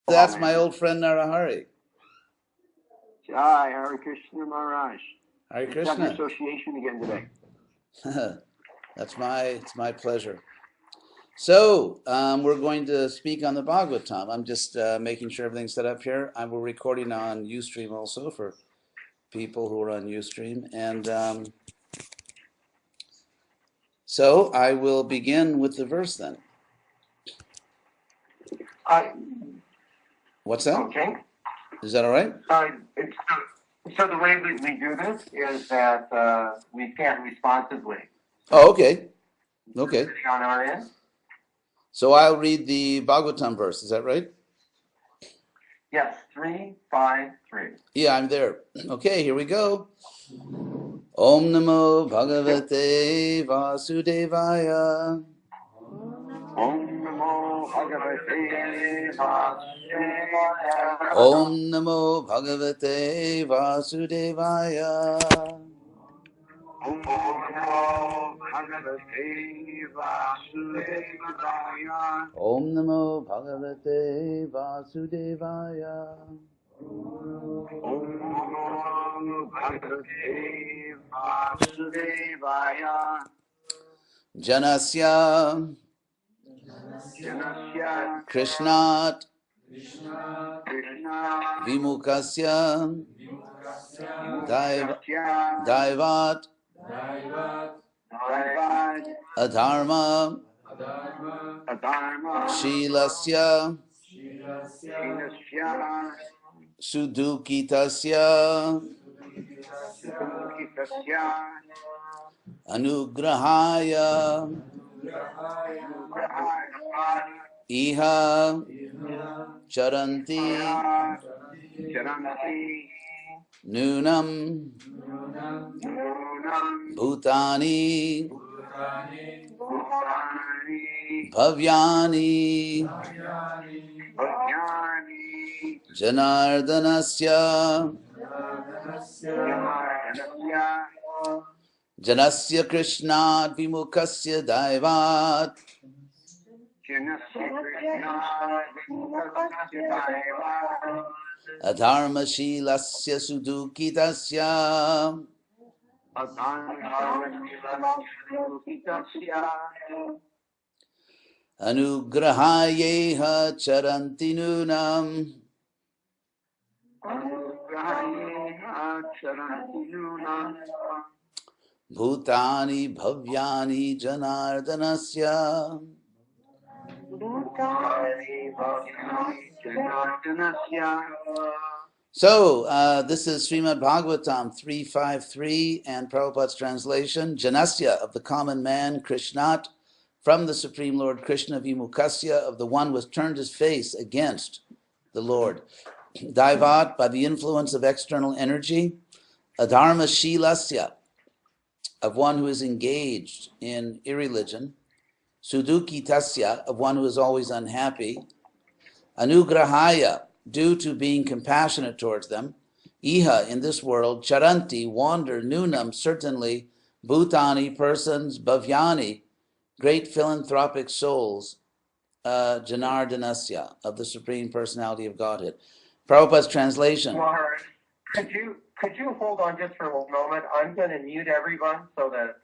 That's my old friend Narahari. Jai, Hare Krishna Maharaj. Hare Let's have the Krishna. association again today. It's my pleasure. So we're going to speak on the Bhagavatam. I'm just making sure everything's set up here. We're recording on Ustream also for people who are on Ustream. And so I will begin with the verse then. What's that? Okay. Is that all right? So the way we do this is that we chant responsively. Oh, okay. Okay. On our end. So I'll read the Bhagavatam verse. Is that right? Yes, 353. Yeah, I'm there. Okay, here we go. Om Namo Bhagavate Vasudevaya. Om Namo Bhagavate Vasudevaya. Om Namo Bhagavate Vasudevaya. Om Namo Bhagavate Vasudevaya. Om Namo Bhagavate Vasudevaya. Om Namo Bhagavate Vasudevaya. Janasya Krishnat Vimukasya Daivat Adharma Shilasya Sudukitasya Anugrahaya Iha Charanti Nunam Bhutani Bhavyani Janardanasya Janasya Krishnat Vimukasya Daivat Adharma Shilasya Sudukitasya Anugrahayeha Charanti Nunam Bhutani Bhavyani Janardanasya. So, this is Srimad Bhagavatam 353 and Prabhupada's translation. Janasya, of the common man, Krishnat, from the Supreme Lord Krishna, Vimukasya, of the one who has turned his face against the Lord. Daivat, by the influence of external energy. Adharma Shilasya, of one who is engaged in irreligion. Sudukitasya, of one who is always unhappy. Anugrahaya, due to being compassionate towards them. Iha, in this world. Charanti, wander. Nunam, certainly. Bhutani, persons. Bhavyani, great philanthropic souls. Janardanasya, of the Supreme Personality of Godhead. Prabhupada's translation. Maharaj, could you hold on just for a moment? I'm going to mute everyone so that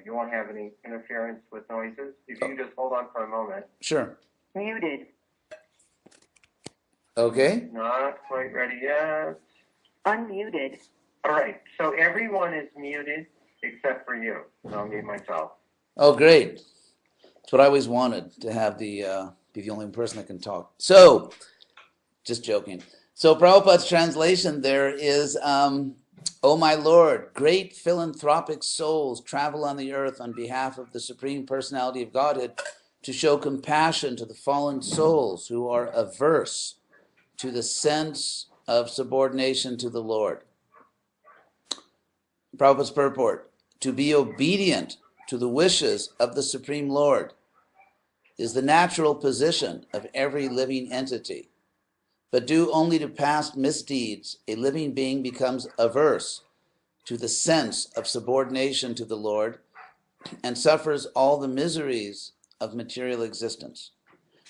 you won't have any interference with noises. If you just hold on for a moment. Sure. Muted. Okay. Not quite ready yet. Unmuted. All right. So everyone is muted except for you. I'll mute myself. Oh, great. That's what I always wanted, to have be the only person that can talk. So, just joking. So Prabhupada's translation there is, O my Lord, great philanthropic souls travel on the earth on behalf of the Supreme Personality of Godhead to show compassion to the fallen souls who are averse to the sense of subordination to the Lord. Prabhupada's purport: to be obedient to the wishes of the Supreme Lord is the natural position of every living entity. But due only to past misdeeds, a living being becomes averse to the sense of subordination to the Lord and suffers all the miseries of material existence.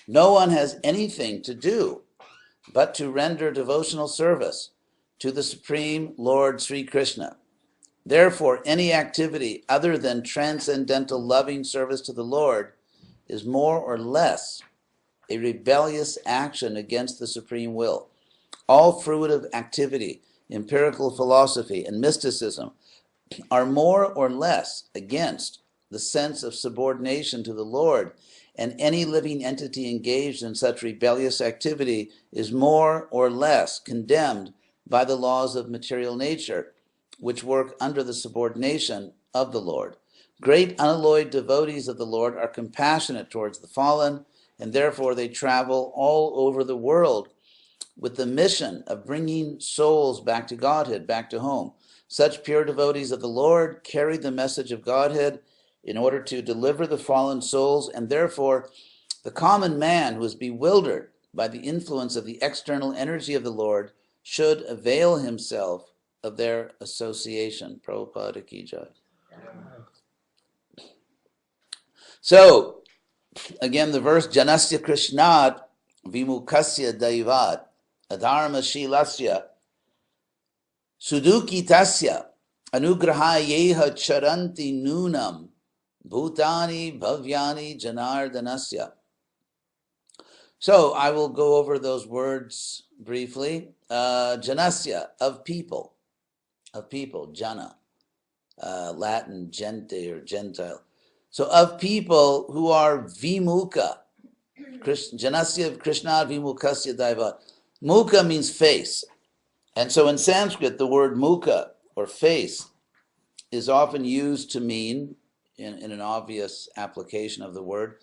No one has anything to do but to render devotional service to the Supreme Lord Sri Krishna. Therefore, any activity other than transcendental loving service to the Lord is more or less a rebellious action against the supreme will. All fruitive activity, empirical philosophy, and mysticism are more or less against the sense of subordination to the Lord, and any living entity engaged in such rebellious activity is more or less condemned by the laws of material nature, which work under the subordination of the Lord. Great unalloyed devotees of the Lord are compassionate towards the fallen, and therefore they travel all over the world with the mission of bringing souls back to Godhead, back to home. Such pure devotees of the Lord carry the message of Godhead in order to deliver the fallen souls, and therefore the common man who is bewildered by the influence of the external energy of the Lord should avail himself of their association. Prabhupada ki jai. So, again, the verse, Janasya Krishnat Vimukasya Daivat Adharma Shilasya Sudukitasya Anugrahayeha Charanti Nunam Bhutani Bhavyani Janardanasya. So I will go over those words briefly. Janasya, of people, jana, Latin gente or gentile. So of people who are vimuka, Janasya Krishna Vimukasya Daivat. Mukha means face. And so in Sanskrit, the word mukha, or face, is often used to mean, in an obvious application of the word,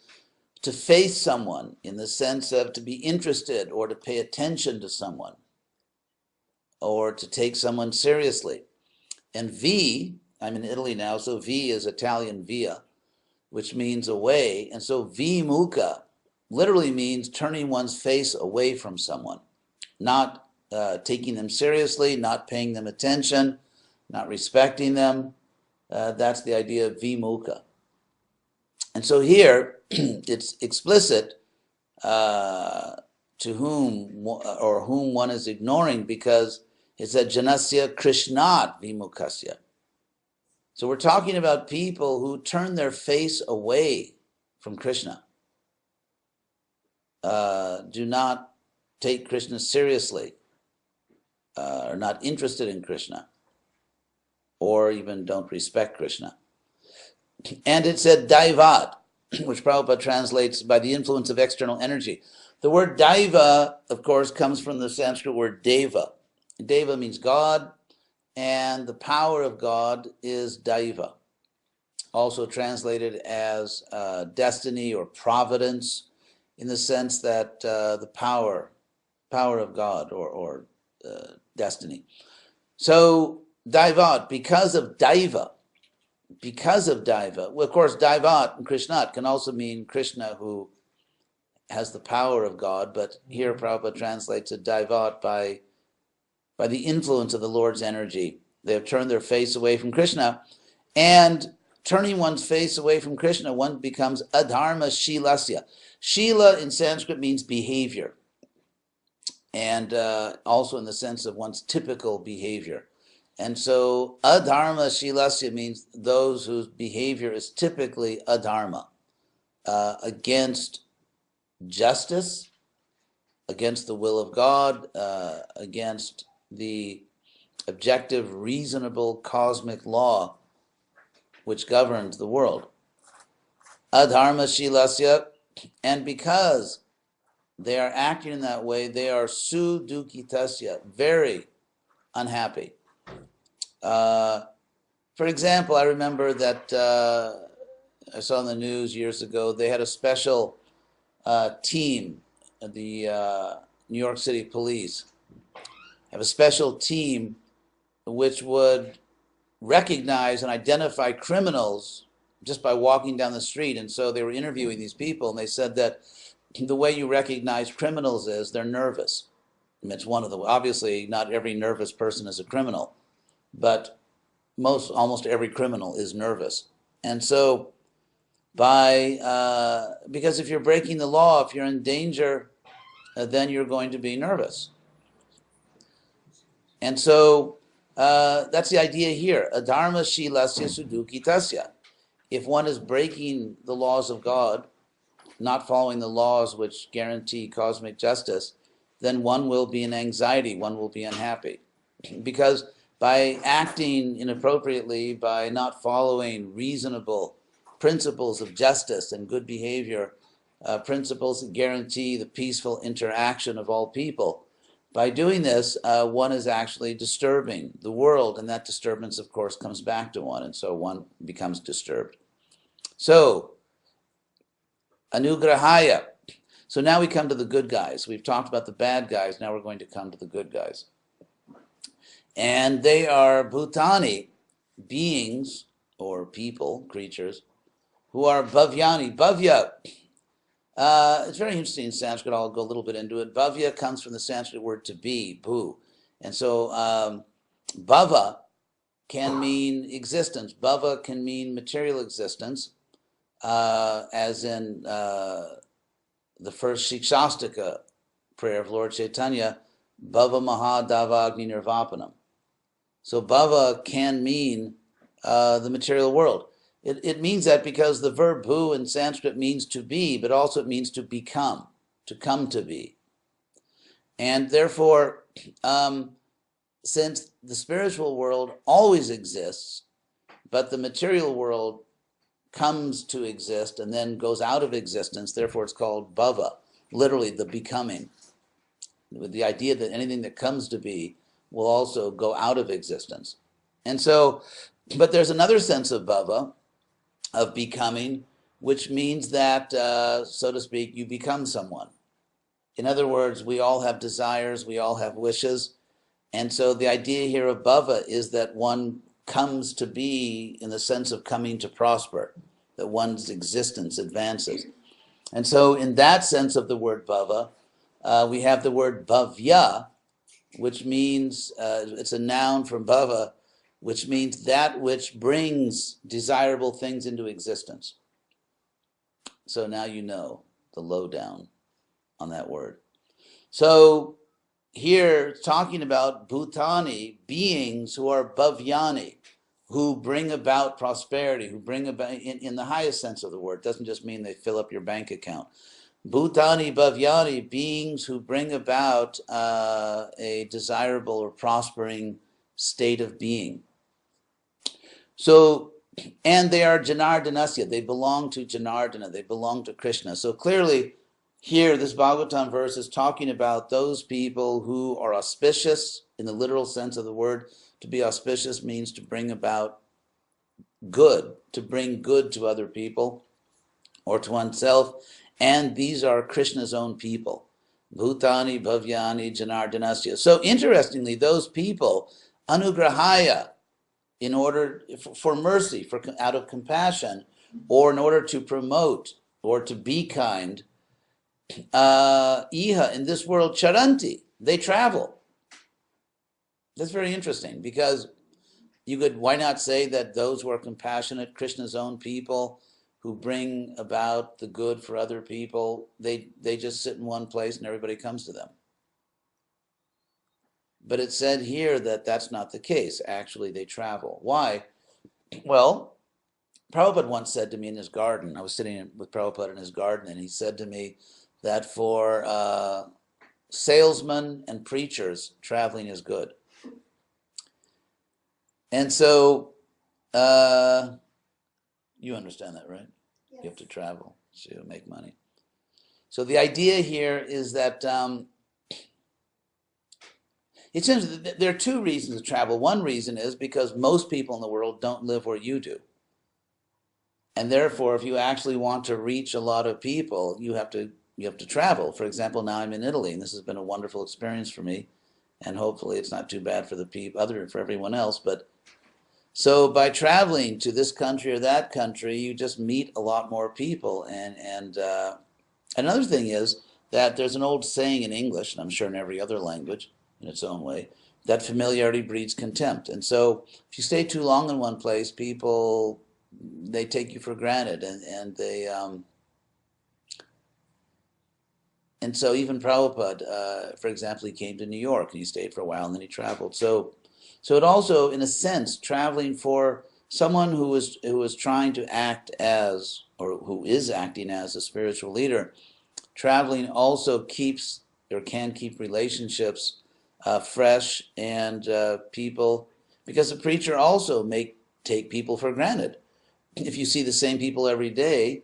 to face someone in the sense of to be interested or to pay attention to someone or to take someone seriously. And V, I'm in Italy now, so V is Italian via, which means away. And so vimukha literally means turning one's face away from someone, not taking them seriously, not paying them attention, not respecting them. That's the idea of vimukha. And so here it's explicit to whom or whom one is ignoring, because it said Janasya Krishnat Vimukasya. So we're talking about people who turn their face away from Krishna, do not take Krishna seriously, are not interested in Krishna, or even don't respect Krishna. And it said Daivat, which Prabhupada translates by the influence of external energy. The word Daiva, of course, comes from the Sanskrit word Deva. Deva means God, and the power of God is Daiva, also translated as destiny or providence, in the sense that the power of God or destiny. So Daivat, because of Daiva, well, of course, Daivat and Krishnat can also mean Krishna who has the power of God, but here Prabhupada translates it Daivat by the influence of the Lord's energy. They have turned their face away from Krishna, and turning one's face away from Krishna, one becomes adharma shilasya. Shila in Sanskrit means behavior, and also in the sense of one's typical behavior. And so adharma shilasya means those whose behavior is typically adharma, against justice, against the will of God, against the objective, reasonable cosmic law which governs the world. Adharma shilasya, and because they are acting in that way, they are sudukitasya, very unhappy. For example, I remember that I saw in the news years ago, they had a special team, the New York City Police have a special team which would recognize and identify criminals just by walking down the street. And so they were interviewing these people, and they said that the way you recognize criminals is they're nervous. And it's one of the, obviously not every nervous person is a criminal, but almost every criminal is nervous. And so because if you're breaking the law, if you're in danger then you're going to be nervous. And so that's the idea here. Adharma shilasya sudukitasya. If one is breaking the laws of God, not following the laws which guarantee cosmic justice, then one will be in anxiety, one will be unhappy. Because by acting inappropriately, by not following reasonable principles of justice and good behavior, principles that guarantee the peaceful interaction of all people, by doing this, one is actually disturbing the world, and that disturbance, of course, comes back to one, and so one becomes disturbed. So, anugrahaya. So now we come to the good guys. We've talked about the bad guys, now we're going to come to the good guys. And they are bhutani, beings, or people, creatures, who are bhavyani. Bhavya, it's very interesting in Sanskrit, I'll go a little bit into it. Bhavya comes from the Sanskrit word to be, bhu. And so bhava can mean existence. Bhava can mean material existence, as in the first Shikshashtaka prayer of Lord Chaitanya, Bhava Mahadavagni Nirvapanam. So bhava can mean the material world. It means that because the verb bhu in Sanskrit means to be, but also it means to become, to come to be. And therefore, since the spiritual world always exists, but the material world comes to exist and then goes out of existence, therefore it's called bhava, literally the becoming, with the idea that anything that comes to be will also go out of existence. And so, but there's another sense of bhava, of becoming, which means that, so to speak, you become someone. In other words, we all have desires, we all have wishes, and so the idea here of bhava is that one comes to be in the sense of coming to prosper, that one's existence advances. And so in that sense of the word bhava, we have the word bhavya, which means, it's a noun from bhava, which means that which brings desirable things into existence. So now you know the lowdown on that word. So here it's talking about bhutani, beings who are bhavyani, who bring about prosperity, who bring about, in the highest sense of the word, it doesn't just mean they fill up your bank account. Bhutani bhavyani, beings who bring about a desirable or prospering state of being. So, and they are Janardanasya, they belong to Janardana, they belong to Krishna. So clearly here this Bhagavatam verse is talking about those people who are auspicious in the literal sense of the word. To be auspicious means to bring about good, to bring good to other people or to oneself. And these are Krishna's own people. Bhutani, Bhavyani, Janardanasya. So interestingly, those people, anugrahaya, in order, for mercy, out of compassion, or in order to promote or to be kind, iha, in this world, charanti, they travel. That's very interesting, because you could, why not say that those who are compassionate, Krishna's own people, who bring about the good for other people, they just sit in one place and everybody comes to them. But it said here that that's not the case. Actually, they travel. Why? Well, Prabhupada once said to me in his garden, I was sitting with Prabhupada in his garden, and he said to me that for salesmen and preachers, traveling is good. And so, you understand that, right? Yes. You have to travel to make money. So the idea here is that it seems that there are two reasons to travel. One reason is because most people in the world don't live where you do. And therefore, if you actually want to reach a lot of people, you have to travel. For example, now I'm in Italy, and this has been a wonderful experience for me, and hopefully it's not too bad for the for everyone else. But so by traveling to this country or that country, you just meet a lot more people. And another thing is that there's an old saying in English, and I'm sure in every other language in its own way, that familiarity breeds contempt. And so if you stay too long in one place, people, they take you for granted, and And so even Prabhupada, for example, he came to New York and he stayed for a while and then he traveled. So it also, in a sense, traveling for someone who is trying to act as, or who is acting as a spiritual leader, traveling also keeps or can keep relationships fresh and people, because a preacher also may take people for granted. If you see the same people every day,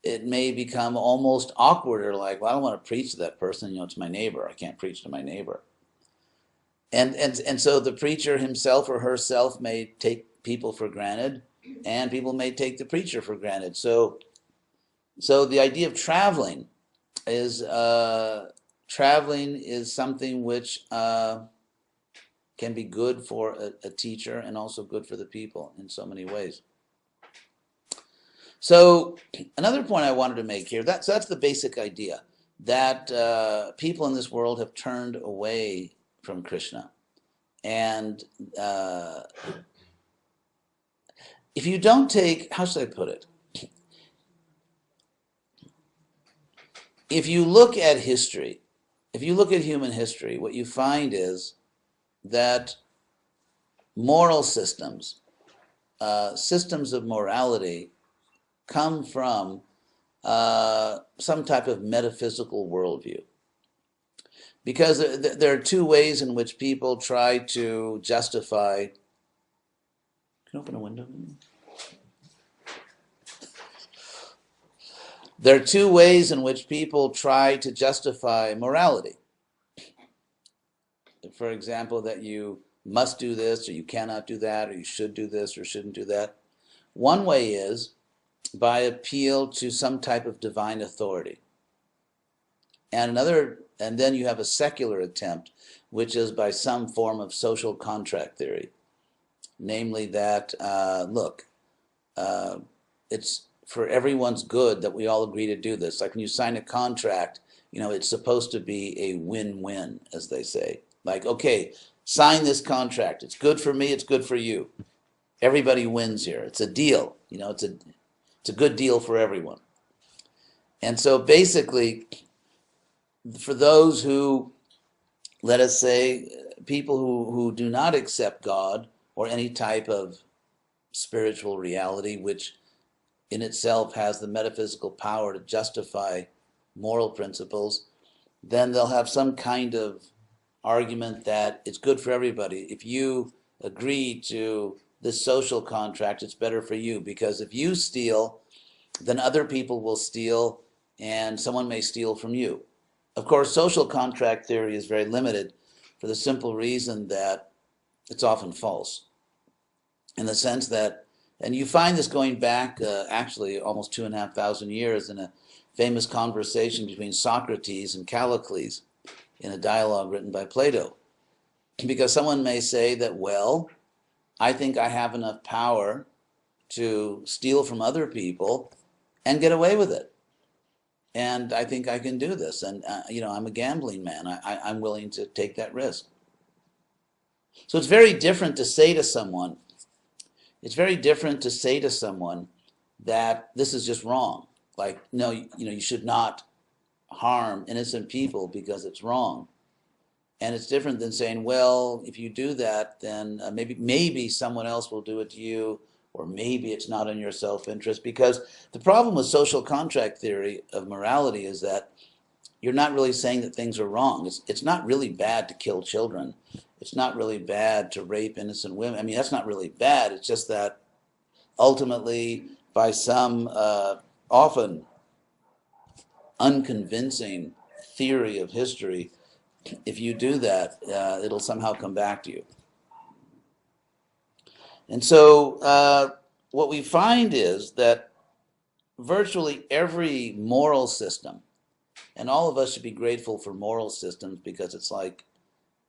it may become almost awkward, or like, well, I don't want to preach to that person. It's my neighbor. I can't preach to my neighbor. And so the preacher himself or herself may take people for granted, and people may take the preacher for granted. So the idea of traveling is something which can be good for a teacher and also good for the people in so many ways. So another point I wanted to make here, that's the basic idea, that people in this world have turned away from Krishna. And if you don't take, how should I put it? If you look at history, if you look at human history, what you find is that moral systems, systems of morality, come from some type of metaphysical worldview. Because there are two ways in which people try to justify. Can you open a window? There are two ways in which people try to justify morality. For example, that you must do this, or you cannot do that, or you should do this, or shouldn't do that. One way is by appeal to some type of divine authority. And then you have a secular attempt, which is by some form of social contract theory. Namely that, it's for everyone's good that we all agree to do this. Like when you sign a contract, it's supposed to be a win-win, as they say. Like, okay, sign this contract. It's good for me, it's good for you. Everybody wins here. It's a deal. It's a good deal for everyone. And so basically, for those who, let us say, people who do not accept God or any type of spiritual reality, which in itself has the metaphysical power to justify moral principles, then they'll have some kind of argument that it's good for everybody. If you agree to this social contract, it's better for you, because if you steal, then other people will steal, and someone may steal from you. Of course, social contract theory is very limited for the simple reason that it's often false. In the sense that, and you find this going back actually almost 2,500 years in a famous conversation between Socrates and Callicles in a dialogue written by Plato. Because someone may say that, well, I think I have enough power to steal from other people and get away with it. And I think I can do this. And, I'm a gambling man. I'm willing to take that risk. So it's very different to say to someone, that this is just wrong. Like, no, you should not harm innocent people because it's wrong. And it's different than saying, well, if you do that, then maybe someone else will do it to you, or maybe it's not in your self-interest. Because the problem with social contract theory of morality is that you're not really saying that things are wrong. It's not really bad to kill children. It's not really bad to rape innocent women. I mean, that's not really bad. It's just that ultimately, by some often unconvincing theory of history, if you do that, it'll somehow come back to you. And so what we find is that virtually every moral system, and all of us should be grateful for moral systems, because it's like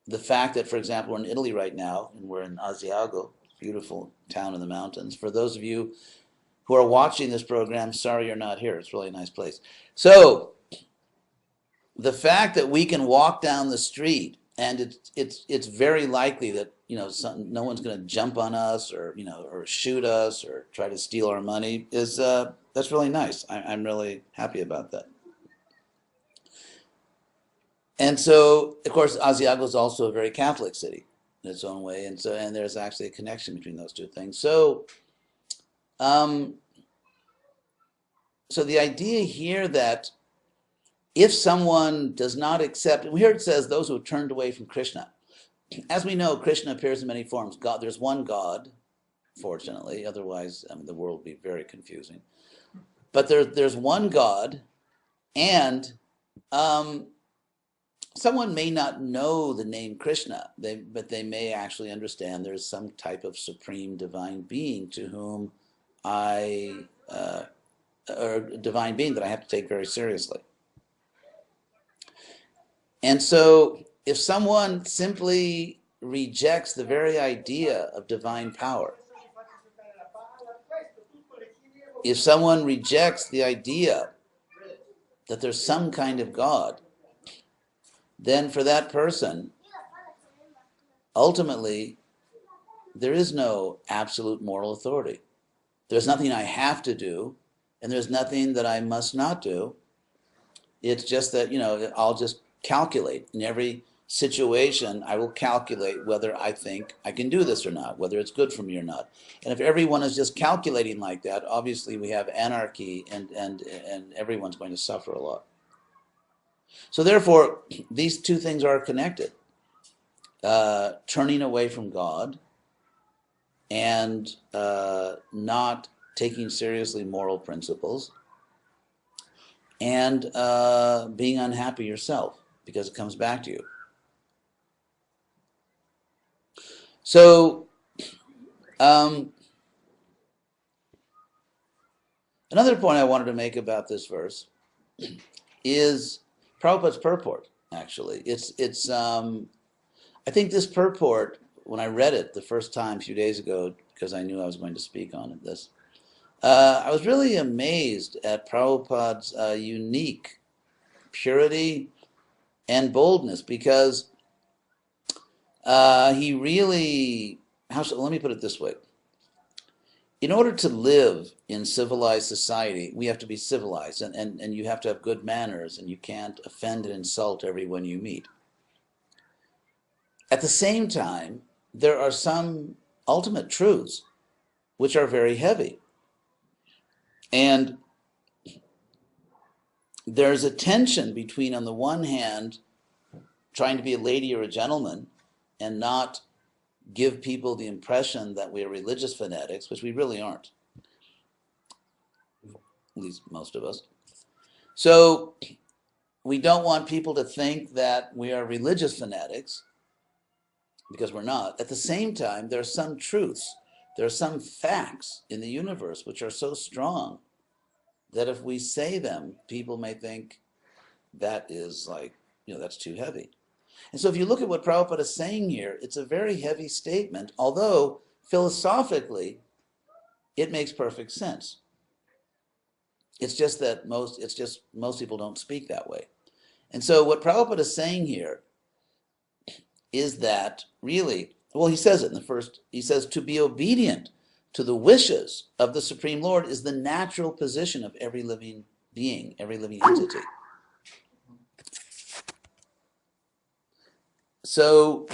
the fact that, for example, we're in Italy right now, and we're in Asiago, beautiful town in the mountains. For those of you who are watching this program, sorry you're not here. It's really a nice place. So the fact that we can walk down the street and it's very likely that no one's going to jump on us or shoot us or try to steal our money is that's really nice. I'm really happy about that. And so, of course, Asiago is also a very Catholic city in its own way, and there's actually a connection between those two things. So, so the idea here that if someone does not accept, and here it says those who have turned away from Krishna. As we know, Krishna appears in many forms. God, there's one God, fortunately. Otherwise, the world would be very confusing. But there's one God, and someone may not know the name Krishna, but they may actually understand there's some type of supreme divine being to whom or divine being that I have to take very seriously. And so if someone simply rejects the very idea of divine power, if someone rejects the idea that there's some kind of God, then for that person, ultimately, there is no absolute moral authority. There's nothing I have to do, and there's nothing that I must not do. It's just that, I'll just calculate. In every situation, I will calculate whether I think I can do this or not, whether it's good for me or not. And if everyone is just calculating like that, obviously we have anarchy, and everyone's going to suffer a lot. So therefore, these two things are connected. Turning away from God and not taking seriously moral principles, and being unhappy yourself because it comes back to you. So another point I wanted to make about this verse is Prabhupada's purport. Actually, it's I think this purport, when I read it the first time a few days ago, because I knew I was going to speak on this, I was really amazed at Prabhupada's unique purity and boldness, because he really, let me put it this way. In order to live in civilized society, we have to be civilized, and you have to have good manners, and you can't offend and insult everyone you meet. At the same time, there are some ultimate truths which are very heavy. And there's a tension between, on the one hand, trying to be a lady or a gentleman and not give people the impression that we are religious fanatics, which we really aren't, at least most of us. So we don't want people to think that we are religious fanatics, because we're not. At the same time, there are some truths, there are some facts in the universe which are so strong that if we say them, people may think that is like, that's too heavy. And so if you look at what Prabhupada is saying here, it's a very heavy statement, although philosophically, it makes perfect sense. It's just that most people don't speak that way. And so what Prabhupada is saying here is that really, well, he says it in the first, he says, to be obedient to the wishes of the Supreme Lord is the natural position of every living being, every living entity. So,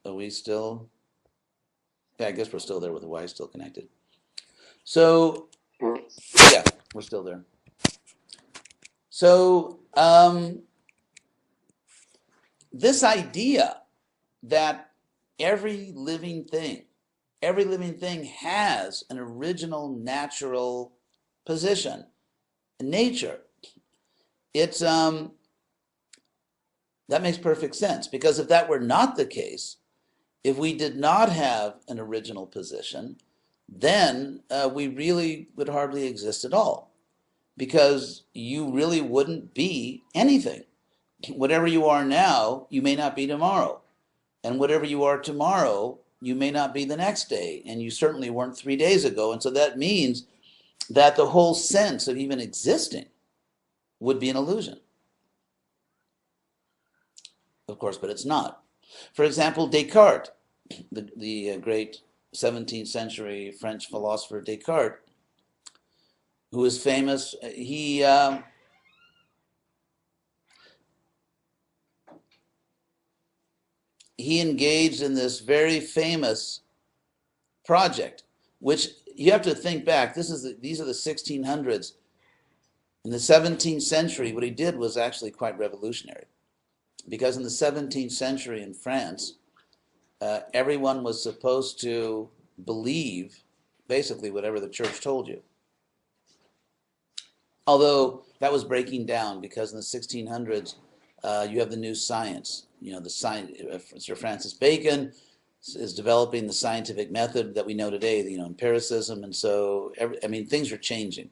are we still? Yeah, I guess we're still there with the Y still connected. So, yeah, we're still there. So, this idea that every living thing has an original natural position, nature. It's that makes perfect sense, because if that were not the case, if we did not have an original position, then we really would hardly exist at all, because you really wouldn't be anything. Whatever you are now, you may not be tomorrow. And whatever you are tomorrow, you may not be the next day. And you certainly weren't 3 days ago. And so that means that the whole sense of even existing would be an illusion. Of course, but it's not. For example, Descartes, the great 17th century French philosopher Descartes, who is famous, he he engaged in this very famous project, which you have to think back. These are the 1600s. In the 17th century, what he did was actually quite revolutionary, because in the 17th century in France, everyone was supposed to believe basically whatever the church told you. Although that was breaking down, because in the 1600s, you have the new science. You know, the science. Sir Francis Bacon is developing the scientific method that we know today. You know, empiricism, and so things are changing.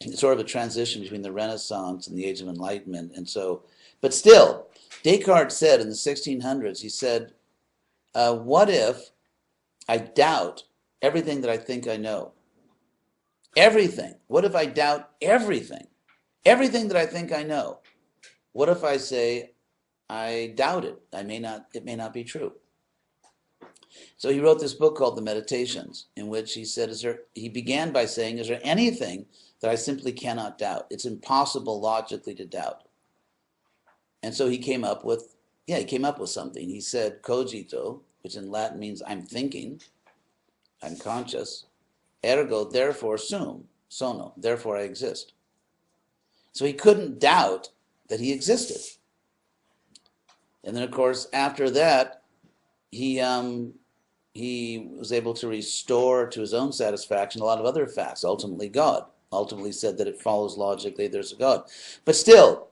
It's sort of a transition between the Renaissance and the Age of Enlightenment, and so. But still, Descartes said in the 1600s, he said, "What if I doubt everything that I think I know? Everything. What if I doubt everything? Everything that I think I know. What if I say I doubt it? It may not be true." So he wrote this book called The Meditations, in which he said, he began by saying, is there anything that I simply cannot doubt? It's impossible logically to doubt. And so he came up with something. He said, cogito, which in Latin means I'm thinking, I'm conscious, ergo, therefore sum, sono, therefore I exist. So he couldn't doubt that he existed. And then, of course, after that, he was able to restore to his own satisfaction a lot of other facts, ultimately God. Ultimately said that it follows logically there's a God. But still,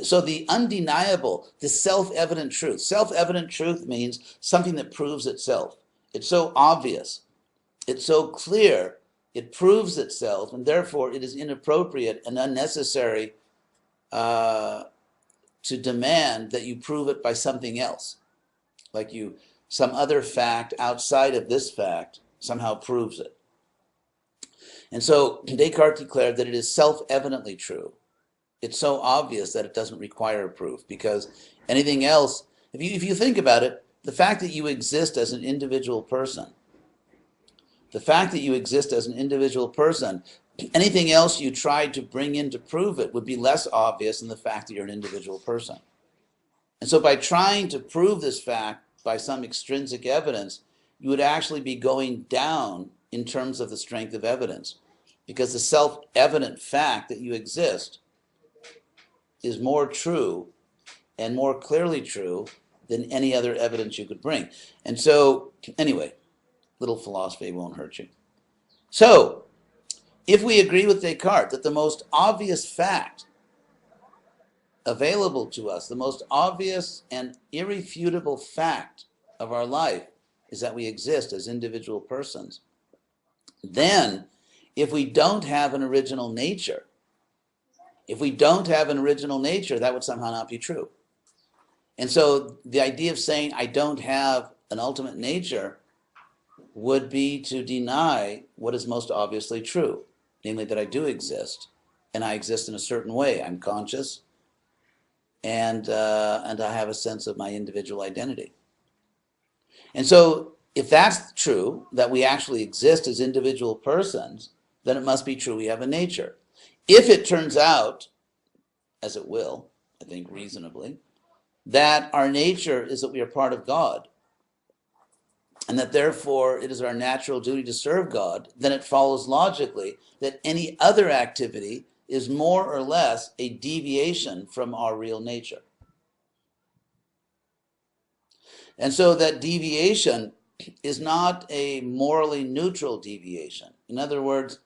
so the undeniable, the self-evident truth. Self-evident truth means something that proves itself. It's so obvious. It's so clear. It proves itself, and therefore it is inappropriate and unnecessary to demand that you prove it by something else. Like some other fact outside of this fact somehow proves it. And so Descartes declared that it is self-evidently true. It's so obvious that it doesn't require proof, because anything else, if you think about it, the fact that you exist as an individual person, anything else you tried to bring in to prove it would be less obvious than the fact that you're an individual person. And so by trying to prove this fact by some extrinsic evidence, you would actually be going down in terms of the strength of evidence, because the self-evident fact that you exist is more true and more clearly true than any other evidence you could bring. And so, anyway, little philosophy won't hurt you. So, if we agree with Descartes that the most obvious fact available to us, the most obvious and irrefutable fact of our life is that we exist as individual persons, then if we don't have an original nature, that would somehow not be true. And so the idea of saying I don't have an ultimate nature would be to deny what is most obviously true, namely that I do exist, and I exist in a certain way. I'm conscious, and I have a sense of my individual identity. And so if that's true, that we actually exist as individual persons, then it must be true we have a nature. If it turns out, as it will, I think reasonably, that our nature is that we are part of God, and that therefore it is our natural duty to serve God, then it follows logically that any other activity is more or less a deviation from our real nature. And so that deviation is not a morally neutral deviation. In other words,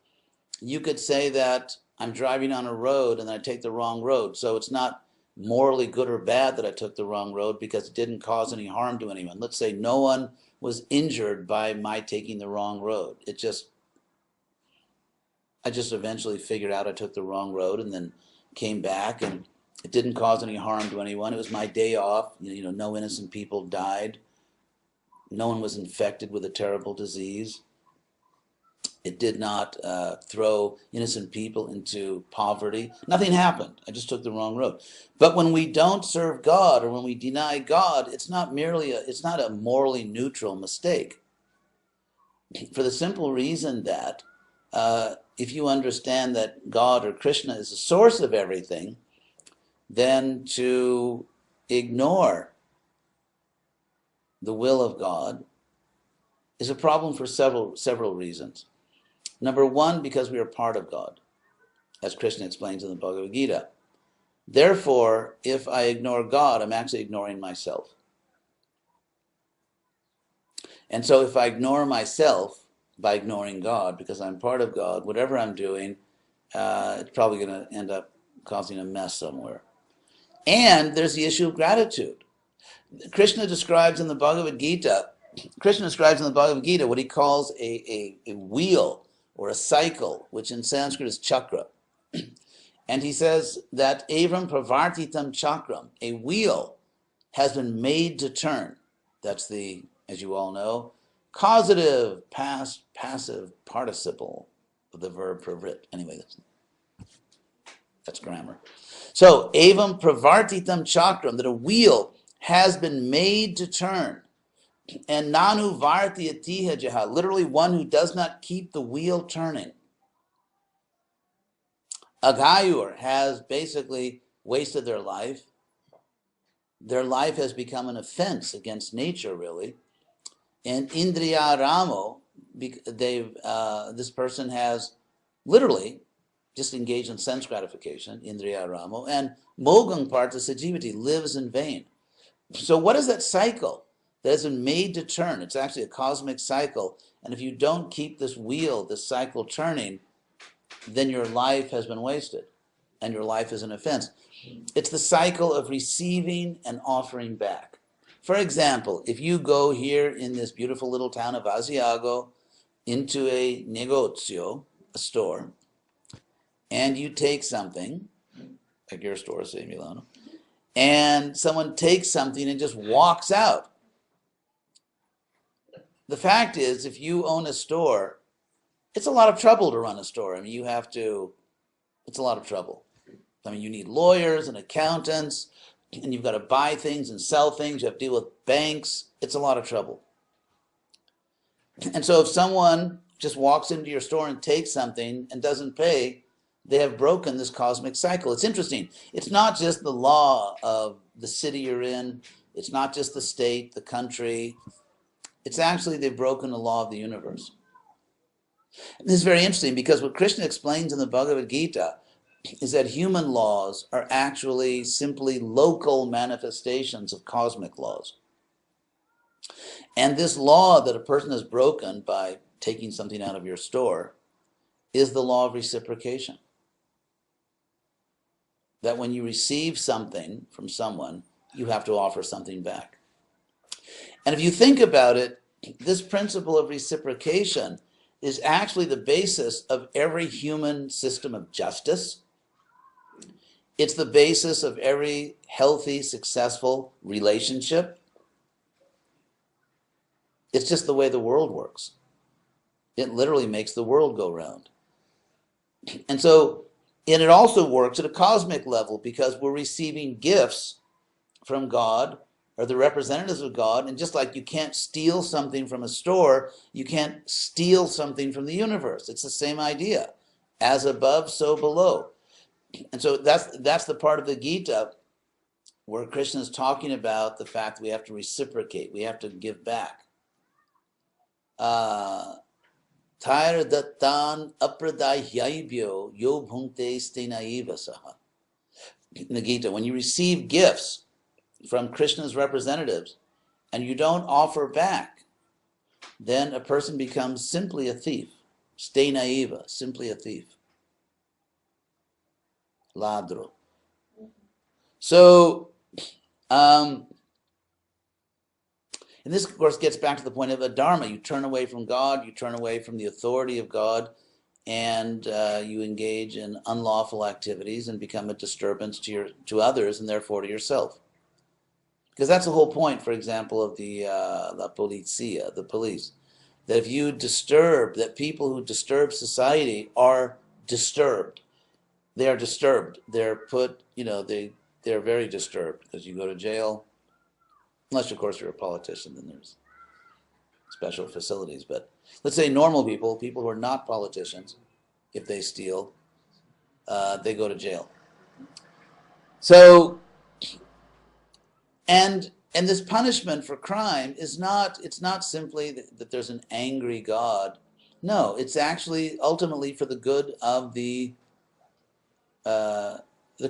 you could say that I'm driving on a road and I take the wrong road, so it's not morally good or bad that I took the wrong road because it didn't cause any harm to anyone. Let's say no one was injured by my taking the wrong road. I just eventually figured out I took the wrong road, and then came back, and it didn't cause any harm to anyone. It was my day off. No innocent people died. No one was infected with a terrible disease. It did not throw innocent people into poverty. Nothing happened. I just took the wrong road. But when we don't serve God, or when we deny God, it's not a morally neutral mistake. For the simple reason that if you understand that God or Krishna is the source of everything, then to ignore the will of God, is a problem for several reasons. Number one, because we are part of God, as Krishna explains in the Bhagavad Gita. Therefore, if I ignore God, I'm actually ignoring myself. And so if I ignore myself by ignoring God, because I'm part of God, whatever I'm doing, it's probably going to end up causing a mess somewhere. And there's the issue of gratitude. Krishna describes in the Bhagavad Gita what he calls a wheel or a cycle, which in Sanskrit is chakra. And he says that evam pravartitam chakram, a wheel has been made to turn. That's the, as you all know, causative past passive participle of the verb pravrit. Anyway, that's grammar. So, evam pravartitam chakram, that a wheel has been made to turn. And nanu varti atiha jaha, literally one who does not keep the wheel turning. Agayur has basically wasted their life. Their life has become an offense against nature, really. And indriya ramo, this person has literally just engaged in sense gratification, indriya ramo, and mogang partha sajivati, lives in vain. So what is that cycle that has been made to turn? It's actually a cosmic cycle. And if you don't keep this wheel, this cycle turning, then your life has been wasted and your life is an offense. It's the cycle of receiving and offering back. For example, if you go here in this beautiful little town of Asiago into a negozio, a store, and you take something, like your store, say Milano, and someone takes something and just walks out. The fact is, if you own a store, it's a lot of trouble to run a store. I mean, it's a lot of trouble. I mean, you need lawyers and accountants, and you've got to buy things and sell things. You have to deal with banks. It's a lot of trouble. And so if someone just walks into your store and takes something and doesn't pay, they have broken this cosmic cycle. It's interesting. It's not just the law of the city you're in. It's not just the state, the country. It's actually they've broken the law of the universe. And this is very interesting because what Krishna explains in the Bhagavad Gita is that human laws are actually simply local manifestations of cosmic laws. And this law that a person has broken by taking something out of your store is the law of reciprocation. That when you receive something from someone, you have to offer something back. And if you think about it, this principle of reciprocation is actually the basis of every human system of justice. It's the basis of every healthy, successful relationship. It's just the way the world works. It literally makes the world go round. And it also works at a cosmic level because we're receiving gifts from God or the representatives of God. And just like you can't steal something from a store, you can't steal something from the universe. It's the same idea. As above, so below. And so that's the part of the Gita where Krishna is talking about the fact that we have to reciprocate. We have to give back. Tair dattan apradahyaibhyo yo bhunte stenaiva saha. In the Gita, when you receive gifts from Krishna's representatives and you don't offer back, then a person becomes simply a thief. Stenaiva, simply a thief. Ladro. So, and this, of course, gets back to the point of a dharma. You turn away from God, you turn away from the authority of God, and you engage in unlawful activities and become a disturbance to others and therefore to yourself. Because that's the whole point, for example, of the la polizia, the police. That if you disturb, that people who disturb society are disturbed. They are disturbed. They're put, they're very disturbed because you go to jail. Unless, of course, you're a politician, then there's special facilities. But let's say normal people who are not politicians, if they steal, they go to jail. So, and And this punishment for crime is not, it's not simply that there's an angry God. No, it's actually ultimately for the good of the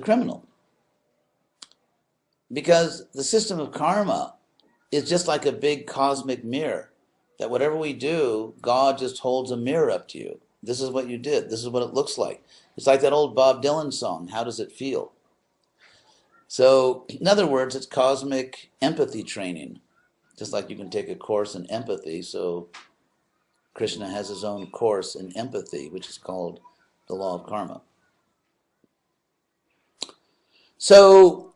criminal. Because the system of karma is just like a big cosmic mirror, that whatever we do, God just holds a mirror up to you. This is what you did. This is what it looks like. It's like that old Bob Dylan song, How Does It Feel? So, in other words, it's cosmic empathy training. Just like you can take a course in empathy, so Krishna has his own course in empathy, which is called the law of karma. So,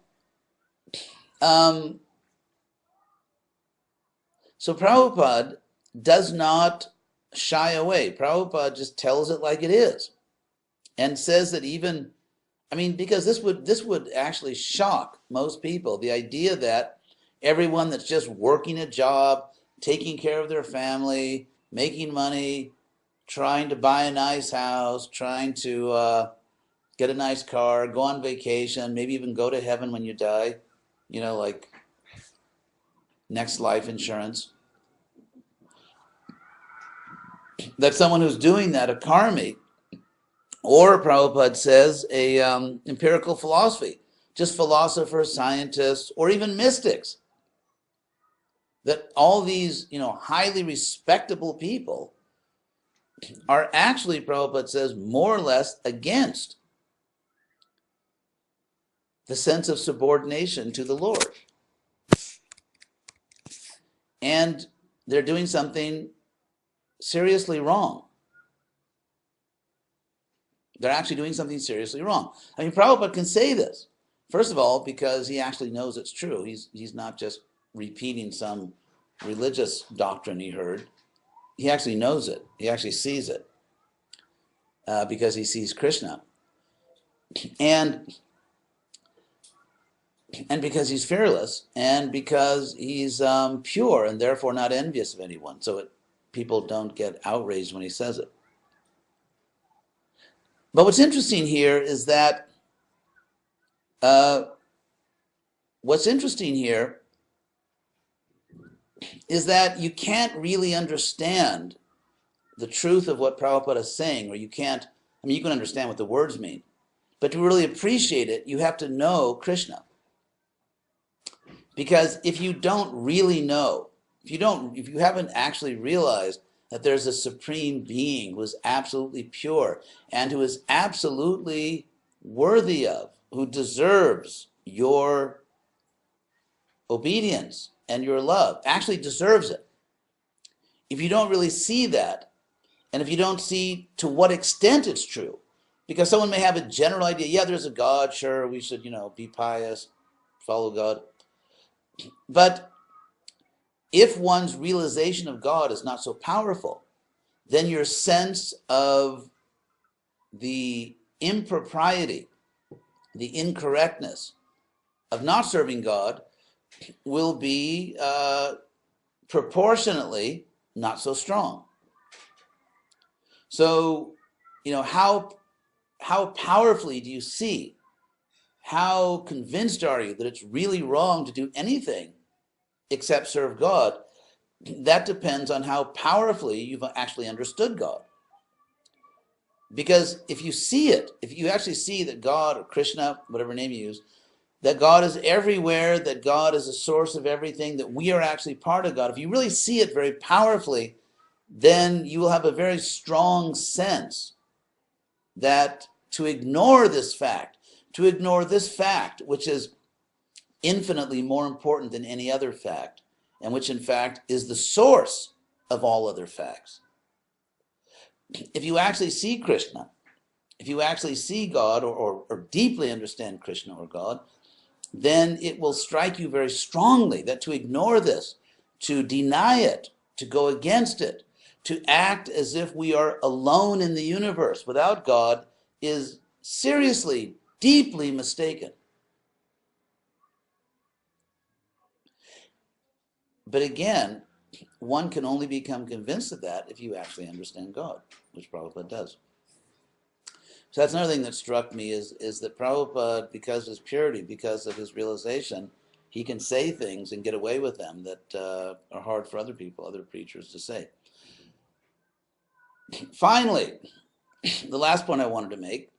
Prabhupada does not shy away. Prabhupada just tells it like it is, and says that even, I mean, because this would actually shock most people, the idea that everyone that's just working a job, taking care of their family, making money, trying to buy a nice house, trying to get a nice car, go on vacation, maybe even go to heaven when you die, you know, like next life insurance, that someone who's doing that, a karmi, or Prabhupada says a empirical philosophy, just philosophers, scientists, or even mystics, that all these, you know, highly respectable people are actually, Prabhupada says, more or less against the sense of subordination to the Lord. And they're doing something seriously wrong. They're actually doing something seriously wrong. I mean, Prabhupada can say this, first of all, because he actually knows it's true. He's not just repeating some religious doctrine he heard. He actually knows it. He actually sees it because he sees Krishna. And because he's fearless, and because he's pure and therefore not envious of anyone. So people don't get outraged when he says it. But what's interesting here is that you can't really understand the truth of what Prabhupada is saying, or you can't, I mean, you can understand what the words mean, but to really appreciate it, you have to know Krishna. Because if you don't really know, if you haven't actually realized that there's a supreme being who is absolutely pure and who is absolutely worthy of, who deserves your obedience and your love, actually deserves it. If you don't really see that, and if you don't see to what extent it's true, because someone may have a general idea, yeah, there's a God, sure, we should, be pious, follow God. But if one's realization of God is not so powerful, then your sense of the impropriety, the incorrectness of not serving God will be proportionately not so strong. So, how powerfully do you see? How convinced are you that it's really wrong to do anything except serve God? That depends on how powerfully you've actually understood God. Because if you see it, if you actually see that God, or Krishna, whatever name you use, that God is everywhere, that God is the source of everything, that we are actually part of God, if you really see it very powerfully, then you will have a very strong sense that to ignore this fact, which is infinitely more important than any other fact, and which in fact is the source of all other facts. If you actually see Krishna, if you actually see God, or deeply understand Krishna or God, then it will strike you very strongly that to ignore this, to deny it, to go against it, to act as if we are alone in the universe without God is seriously, deeply mistaken. But again, one can only become convinced of that if you actually understand God, which Prabhupada does. So that's another thing that struck me is that Prabhupada, because of his purity, because of his realization, he can say things and get away with them that are hard for other people, other preachers to say. Finally, the last point I wanted to make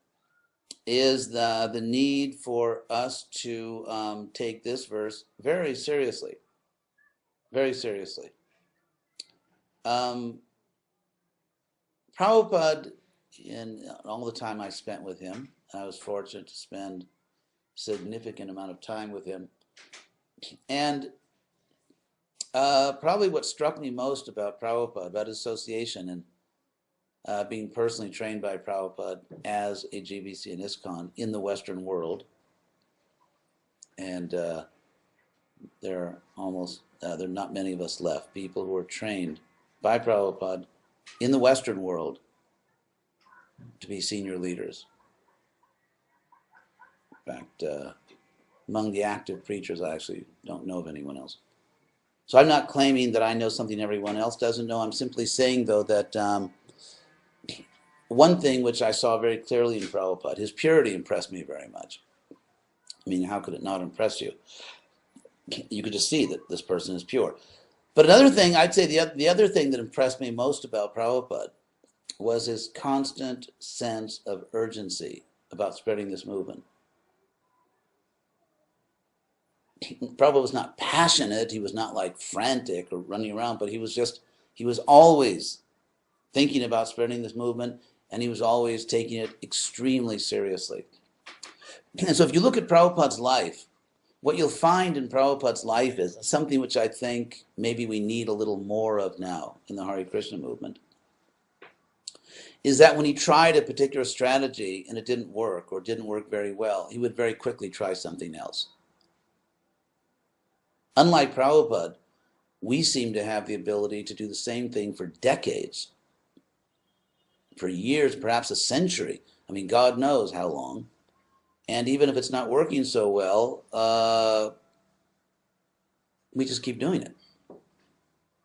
is the need for us to take this verse very seriously. Very seriously. Prabhupada, in all the time I spent with him, I was fortunate to spend a significant amount of time with him. And probably what struck me most about Prabhupada, about his association and being personally trained by Prabhupada as a GBC and ISKCON in the Western world, and there are not many of us left, people who are trained by Prabhupada in the Western world to be senior leaders. In fact, among the active preachers, I actually don't know of anyone else. So I'm not claiming that I know something everyone else doesn't know. I'm simply saying, though, that one thing which I saw very clearly in Prabhupada, his purity impressed me very much. I mean, how could it not impress you? You could just see that this person is pure. But another thing, I'd say the other thing that impressed me most about Prabhupada was his constant sense of urgency about spreading this movement. Prabhupada was not passionate, he was not like frantic or running around, but he was always thinking about spreading this movement, and he was always taking it extremely seriously. And so if you look at Prabhupada's life, what you'll find in Prabhupada's life is something which I think maybe we need a little more of now in the Hare Krishna movement, is that when he tried a particular strategy and it didn't work or didn't work very well, he would very quickly try something else. Unlike Prabhupada, we seem to have the ability to do the same thing for decades, for years, perhaps a century. I mean, God knows how long. And even if it's not working so well, we just keep doing it.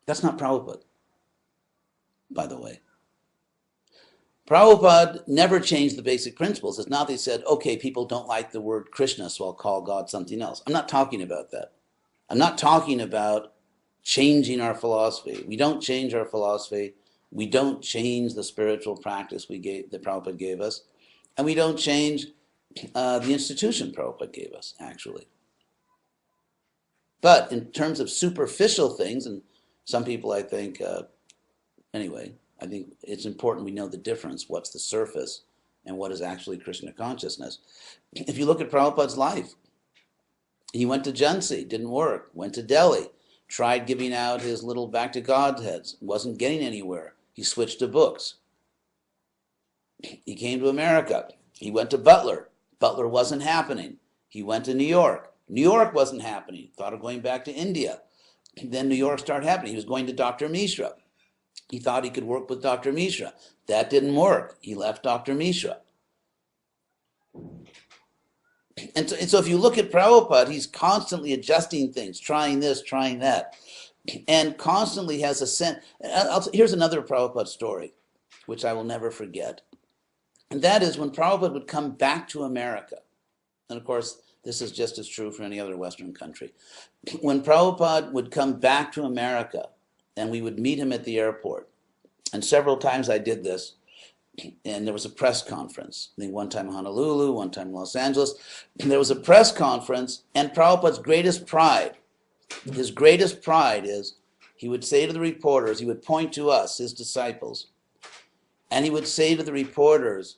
That's not Prabhupada, by the way. Prabhupada never changed the basic principles. It's not that he said, okay, people don't like the word Krishna, so I'll call God something else. I'm not talking about that. I'm not talking about changing our philosophy. We don't change our philosophy. We don't change the spiritual practice that Prabhupada gave us. And we don't change the institution Prabhupada gave us, actually. But in terms of superficial things, and some people, I think, anyway, I think it's important we know the difference, what's the surface and what is actually Krishna consciousness. If you look at Prabhupada's life, he went to Jhansi, didn't work, went to Delhi, tried giving out his little back to Godheads, wasn't getting anywhere. He switched to books. He came to America. He went to Butler. Butler wasn't happening. He went to New York. New York wasn't happening. Thought of going back to India. Then New York started happening. He was going to Dr. Mishra. He thought he could work with Dr. Mishra. That didn't work. He left Dr. Mishra. And so if you look at Prabhupada, he's constantly adjusting things, trying this, trying that, and constantly has a sense. Here's another Prabhupada story, which I will never forget. And that is when Prabhupada would come back to America. And of course, this is just as true for any other Western country. When Prabhupada would come back to America, and we would meet him at the airport, and several times I did this, and there was a press conference. I think one time in Honolulu, one time in Los Angeles. And there was a press conference, and Prabhupada's greatest pride, his greatest pride is, he would say to the reporters, he would point to us, his disciples, and he would say to the reporters,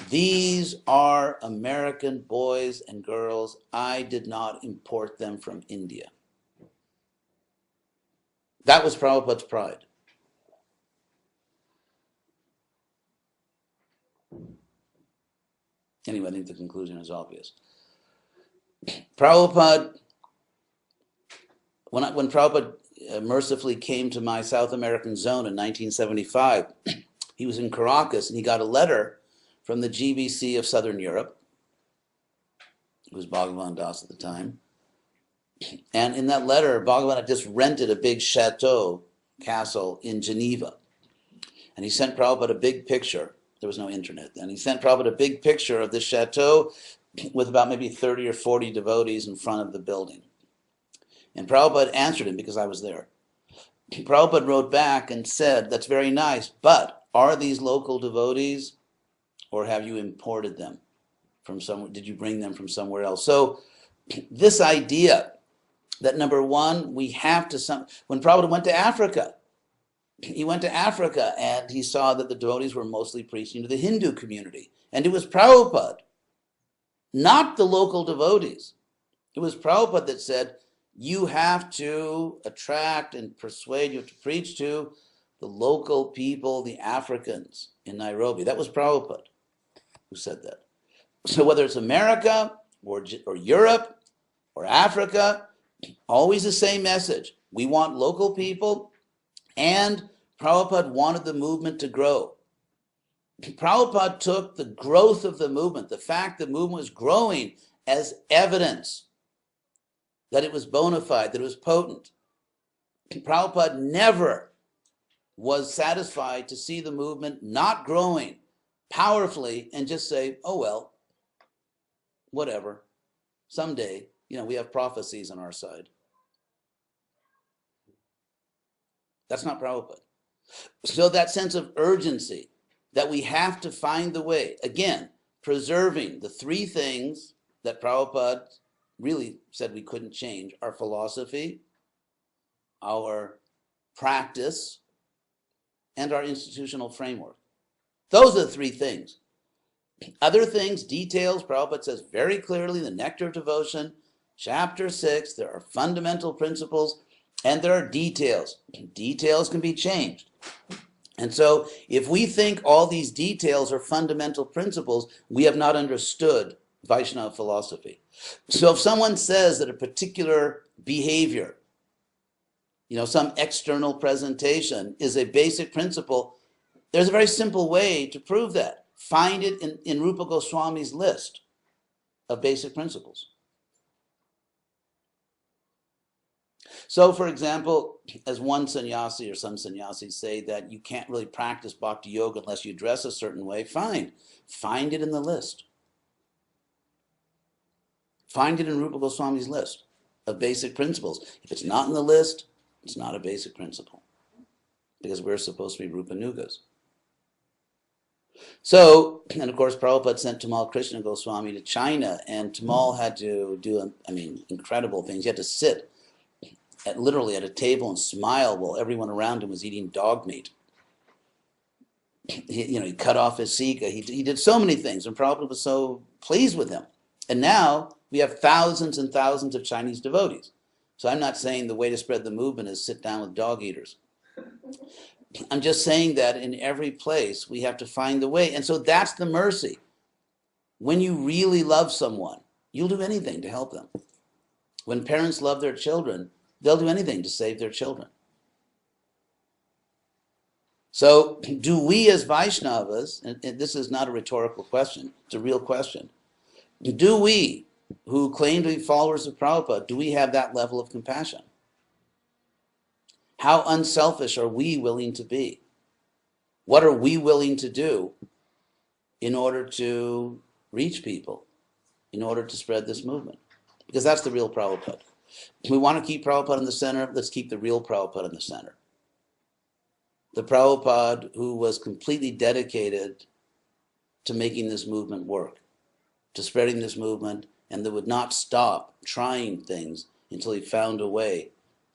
these are American boys and girls. I did not import them from India. That was Prabhupada's pride. Anyway, I think the conclusion is obvious. Prabhupada, when Prabhupada mercifully came to my South American zone in 1975, he was in Caracas and he got a letter from the GBC of Southern Europe. It was Hridayananda Das at the time. And in that letter, Bhagavan had just rented a big chateau castle in Geneva. And he sent Prabhupada a big picture. There was no internet then. He sent Prabhupada a big picture of this chateau with about maybe 30 or 40 devotees in front of the building. And Prabhupada answered him because I was there. Prabhupada wrote back and said, that's very nice, but are these local devotees or have you imported them from somewhere? Did you bring them from somewhere else? So this idea that number one, we have to, when Prabhupada went to Africa, he went to Africa and he saw that the devotees were mostly preaching to the Hindu community. And it was Prabhupada, not the local devotees. It was Prabhupada that said, you have to attract and persuade, you have to preach to the local people, the Africans in Nairobi. That was Prabhupada who said that. So whether it's America or Europe or Africa, always the same message. We want local people, and Prabhupada wanted the movement to grow. Prabhupada took the growth of the movement, the fact the movement was growing, as evidence that it was bona fide, that it was potent. Prabhupada never was satisfied to see the movement not growing powerfully and just say, oh, well, whatever. Someday, we have prophecies on our side. That's not Prabhupada. So that sense of urgency that we have to find the way, again, preserving the three things that Prabhupada really said we couldn't change: our philosophy, our practice, and our institutional framework. Those are the three things. Other things, details, Prabhupada says very clearly in the Nectar of Devotion, chapter 6, there are fundamental principles and there are details. Details can be changed. And so if we think all these details are fundamental principles, we have not understood Vaishnava philosophy. So if someone says that a particular behavior, some external presentation is a basic principle, there's a very simple way to prove that. Find it in Rupa Goswami's list of basic principles. So, for example, as one sannyasi or some sannyasis say that you can't really practice bhakti yoga unless you dress a certain way, fine. Find it in the list. Find it in Rupa Goswami's list of basic principles. If it's not in the list, it's not a basic principle, because we're supposed to be Rupa Nugas. So, and of course, Prabhupada sent Tamal Krishna Goswami to China, and Tamal had to do, incredible things. He had to sit literally at a table and smile while everyone around him was eating dog meat. He cut off his sika. He did so many things, and Prabhupada was so pleased with him. And now we have thousands and thousands of Chinese devotees. So I'm not saying the way to spread the movement is sit down with dog eaters. I'm just saying that in every place we have to find the way. And so that's the mercy. When you really love someone, you'll do anything to help them. When parents love their children, they'll do anything to save their children. So do we as Vaishnavas, and this is not a rhetorical question, it's a real question, do we, who claim to be followers of Prabhupada, do we have that level of compassion? How unselfish are we willing to be? What are we willing to do in order to reach people, in order to spread this movement? Because that's the real Prabhupada. If we want to keep Prabhupada in the center, let's keep the real Prabhupada in the center. The Prabhupada who was completely dedicated to making this movement work, to spreading this movement, and that would not stop trying things until he found a way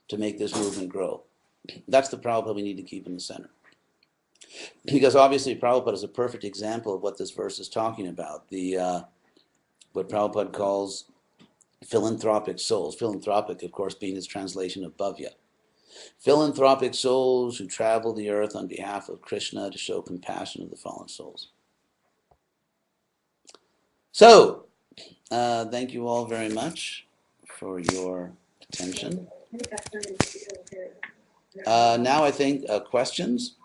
to make this movement grow. That's the Prabhupada we need to keep in the center. Because obviously Prabhupada is a perfect example of what this verse is talking about. What Prabhupada calls philanthropic souls. Philanthropic, of course, being his translation of bhavya. Philanthropic souls who travel the earth on behalf of Krishna to show compassion of the fallen souls. So, thank you all very much for your attention. Now I think questions?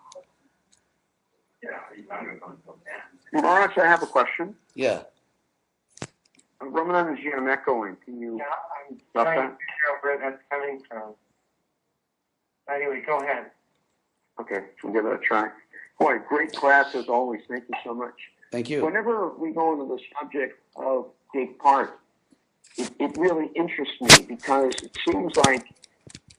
Maharaj, I have a question. Yeah. Ramanandaji, I'm echoing. Can you I'm stop trying to that? figure out where that's coming from. Anyway, go ahead. Okay, we'll give it a try. Boy, great class as always. Thank you so much. Thank you. Whenever we go into the subject of take part it really interests me because it seems like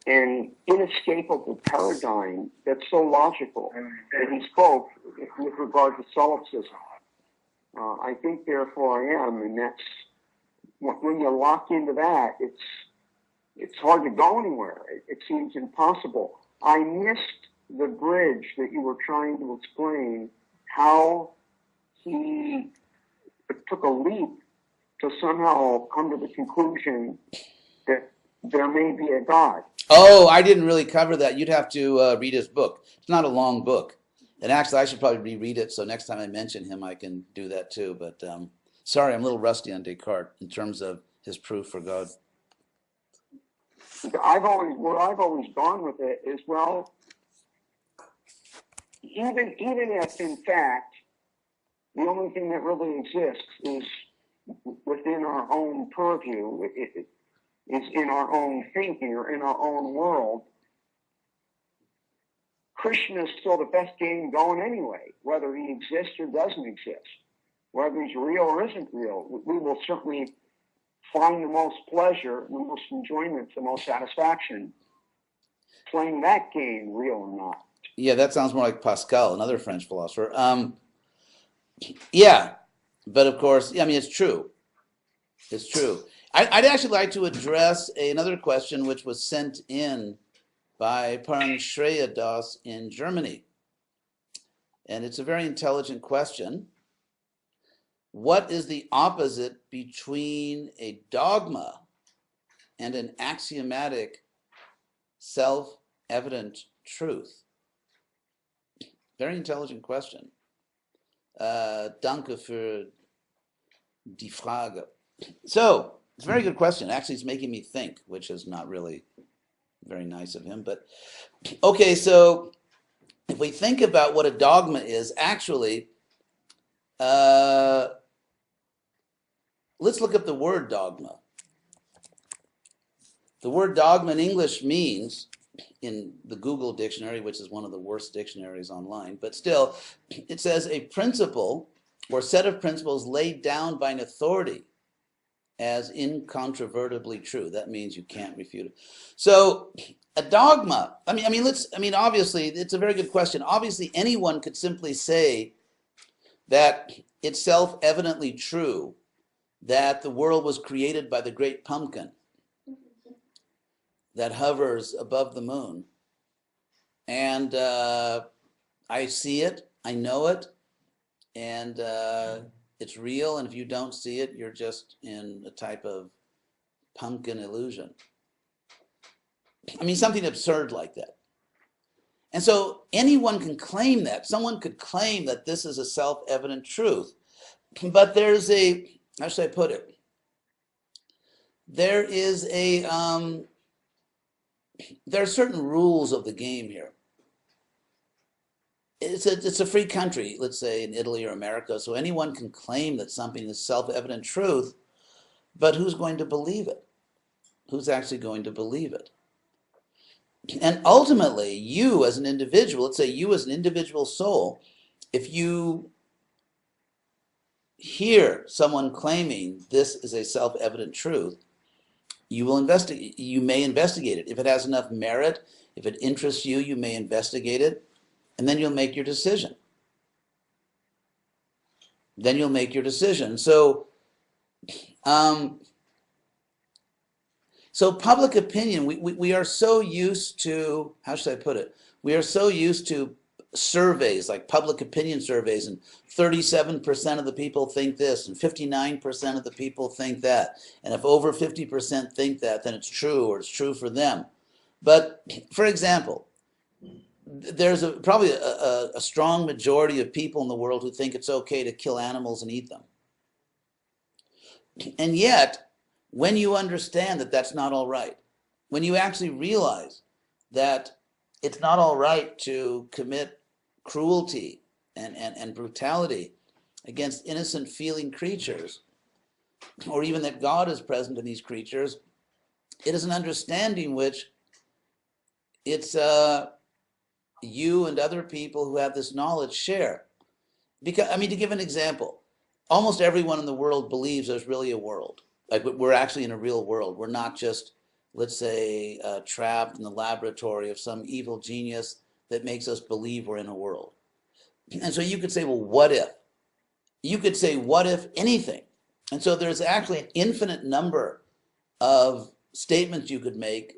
an inescapable paradigm that's so logical that he spoke with regard to solipsism. I think therefore I am, and that's when you lock into that, it's hard to go anywhere. It seems impossible. I missed the bridge that you were trying to explain how he took a leap to somehow come to the conclusion that there may be a God. Oh, I didn't really cover that. You'd have to read his book. It's not a long book. And actually, I should probably reread it, so next time I mention him, I can do that too. But sorry, I'm a little rusty on Descartes in terms of his proof for God. Where I've always gone with it is, well, even if in fact the only thing that really exists is within our own purview, it is in our own thinking or in our own world, Krishna is still the best game going anyway, whether he exists or doesn't exist. Whether he's real or isn't real, we will certainly find the most pleasure, the most enjoyment, the most satisfaction playing that game, real or not. Yeah, that sounds more like Pascal, another French philosopher. Yeah, but of course, I mean, it's true. It's true. I'd actually like to address another question which was sent in by Parang Shreya Das in Germany. And it's a very intelligent question. What is the opposite between a dogma and an axiomatic self-evident truth? Very intelligent question. Danke für die Frage. So, it's a very good question. Actually, it's making me think, which is not really very nice of him. But, okay, so if we think about what a dogma is, actually, let's look up the word dogma. The word dogma in English means, in the Google dictionary, which is one of the worst dictionaries online, but still, it says a principle or set of principles laid down by an authority as incontrovertibly true. That means you can't refute it. So a dogma, obviously, it's a very good question. Obviously, anyone could simply say that it's self-evidently true that the world was created by the great pumpkin that hovers above the moon. And I see it, I know it, and it's real, and if you don't see it, you're just in a type of pumpkin illusion. I mean, something absurd like that. And so anyone can claim that. Someone could claim that this is a self-evident truth. But there's a, how should I put it? There is a, there are certain rules of the game here. It's a free country, let's say in Italy or America, so anyone can claim that something is self-evident truth, but who's going to believe it? Who's actually going to believe it? And ultimately, you as an individual, let's say you as an individual soul, if you hear someone claiming this is a self-evident truth, you will investigate. You may investigate it. If it has enough merit, if it interests you, you may investigate it, and then you'll make your decision. Then you'll make your decision. So, so public opinion, we are so used to, how should I put it? We are so used to surveys, like public opinion surveys, and 37% of the people think this, and 59% of the people think that. And if over 50% think that, then it's true, or it's true for them. But, for example, there's probably a strong majority of people in the world who think it's okay to kill animals and eat them. And yet, when you understand that that's not all right, when you actually realize that it's not all right to commit cruelty and brutality against innocent feeling creatures, or even that God is present in these creatures, it is an understanding which it's you and other people who have this knowledge share. Because, I mean, to give an example, almost everyone in the world believes there's really a world. Like we're actually in a real world. We're not just, let's say, trapped in the laboratory of some evil genius that makes us believe we're in a world. And so you could say, well, what if? You could say, what if anything? And so there's actually an infinite number of statements you could make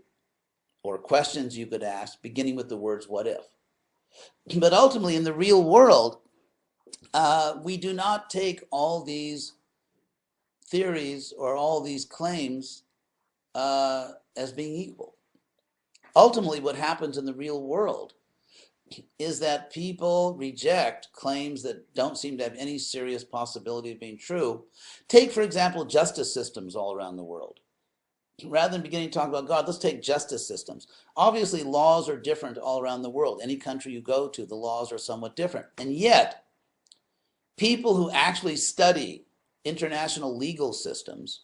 or questions you could ask, beginning with the words, what if? But ultimately, in the real world, we do not take all these theories or all these claims as being equal. Ultimately, what happens in the real world is that people reject claims that don't seem to have any serious possibility of being true. Take, for example, justice systems all around the world. Rather than beginning to talk about God, let's take justice systems. Obviously, laws are different all around the world. Any country you go to, the laws are somewhat different. And yet, people who actually study international legal systems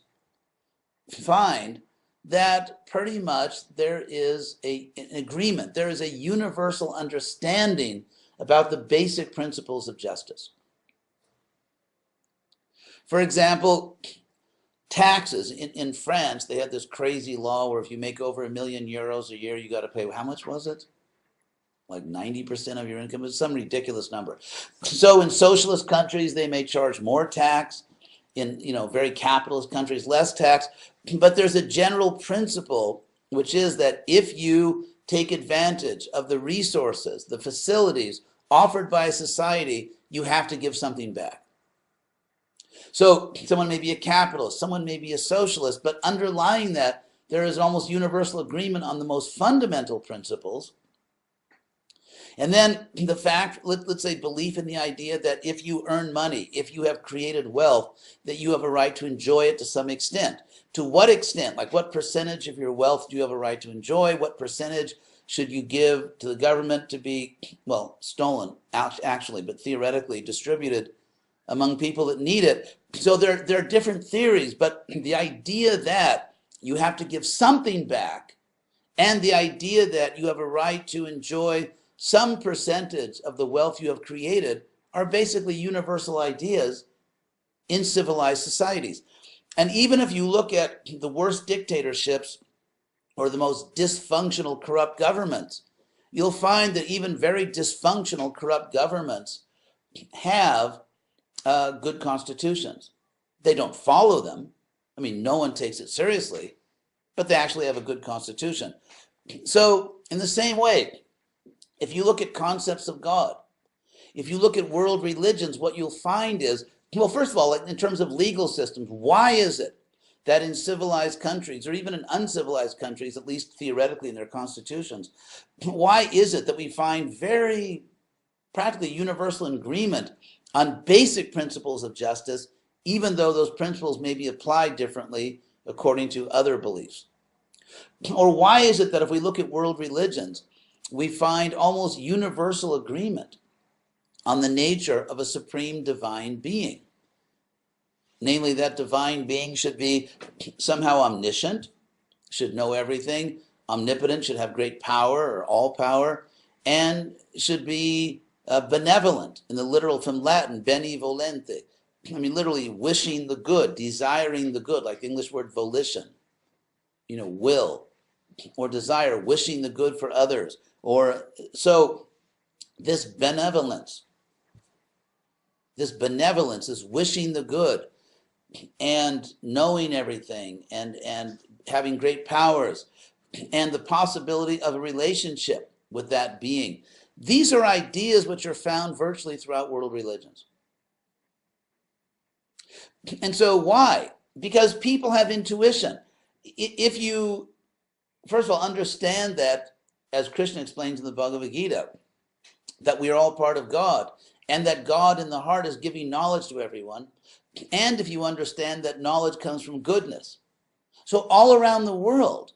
find that pretty much there is an agreement, there is a universal understanding about the basic principles of justice. For example, taxes. In France, they had this crazy law where if you make over €1 million a year, you got to pay, how much was it? Like 90% of your income. It's some ridiculous number. So in socialist countries, they may charge more tax. In very capitalist countries, less tax. But there's a general principle, which is that if you take advantage of the resources, the facilities offered by a society, you have to give something back. So someone may be a capitalist, someone may be a socialist, but underlying that, there is almost universal agreement on the most fundamental principles. And then the fact, let's say, belief in the idea that if you earn money, if you have created wealth, that you have a right to enjoy it to some extent. To what extent? Like what percentage of your wealth do you have a right to enjoy? What percentage should you give to the government to be, well, stolen, actually, but theoretically distributed among people that need it? So there are different theories, but the idea that you have to give something back and the idea that you have a right to enjoy some percentage of the wealth you have created are basically universal ideas in civilized societies. And even if you look at the worst dictatorships or the most dysfunctional corrupt governments, you'll find that even very dysfunctional corrupt governments have good constitutions. They don't follow them. I mean, no one takes it seriously, but they actually have a good constitution. So in the same way, if you look at concepts of God, if you look at world religions, what you'll find is, well, first of all, in terms of legal systems, why is it that in civilized countries, or even in uncivilized countries, at least theoretically in their constitutions, why is it that we find very practically universal agreement on basic principles of justice, even though those principles may be applied differently according to other beliefs? Or why is it that if we look at world religions, we find almost universal agreement on the nature of a supreme divine being? Namely, that divine being should be somehow omniscient, should know everything, omnipotent, should have great power or all power, and should be benevolent, in the literal from Latin, benevolente. I mean, literally wishing the good, desiring the good, like the English word volition, will or desire, wishing the good for others. Or so this benevolence, this wishing the good and knowing everything and having great powers and the possibility of a relationship with that being. These are ideas which are found virtually throughout world religions. And so why? Because people have intuition. If you, first of all, understand that, as Krishna explains in the Bhagavad Gita, that we are all part of God, and that God in the heart is giving knowledge to everyone, and if you understand that knowledge comes from goodness. So all around the world,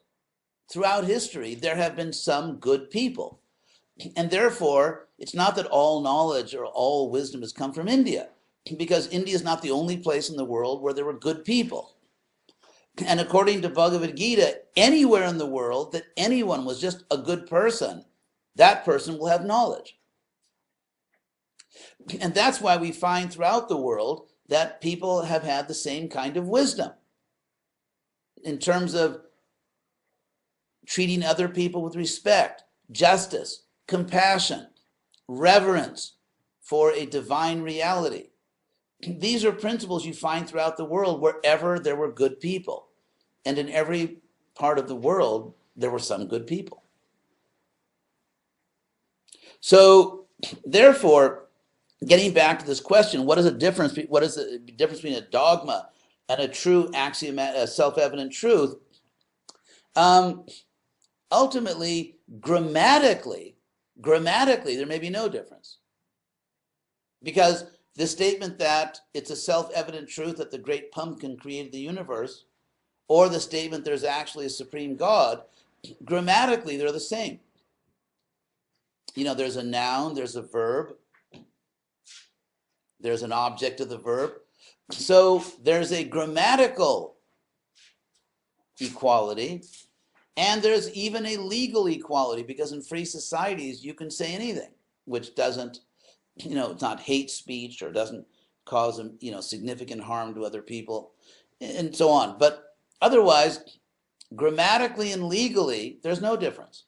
throughout history, there have been some good people. And therefore, it's not that all knowledge or all wisdom has come from India, because India is not the only place in the world where there were good people. And according to Bhagavad Gita, anywhere in the world that anyone was just a good person, that person will have knowledge. And that's why we find throughout the world that people have had the same kind of wisdom. in terms of treating other people with respect, justice, compassion, reverence for a divine reality. These are principles you find throughout the world wherever there were good people. And in every part of the world, there were some good people. So, therefore, getting back to this question, what is the difference between a dogma and a true a self-evident truth? Ultimately, grammatically, there may be no difference. Because the statement that it's a self-evident truth that the great pumpkin created the universe, or the statement there's actually a supreme God, grammatically they're the same. You know, there's a noun, there's a verb, there's an object of the verb. So there's a grammatical equality, and there's even a legal equality, because in free societies you can say anything which doesn't, you know, it's not hate speech or doesn't cause, you know, significant harm to other people and so on. But otherwise, grammatically and legally, there's no difference.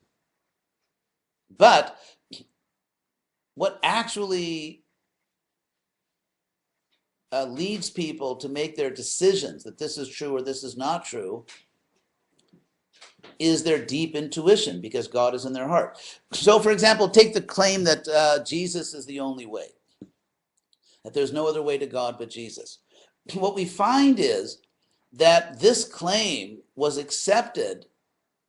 But what actually leads people to make their decisions that this is true or this is not true is their deep intuition, because God is in their heart. So, for example, take the claim that Jesus is the only way, that there's no other way to God but Jesus. What we find is that this claim was accepted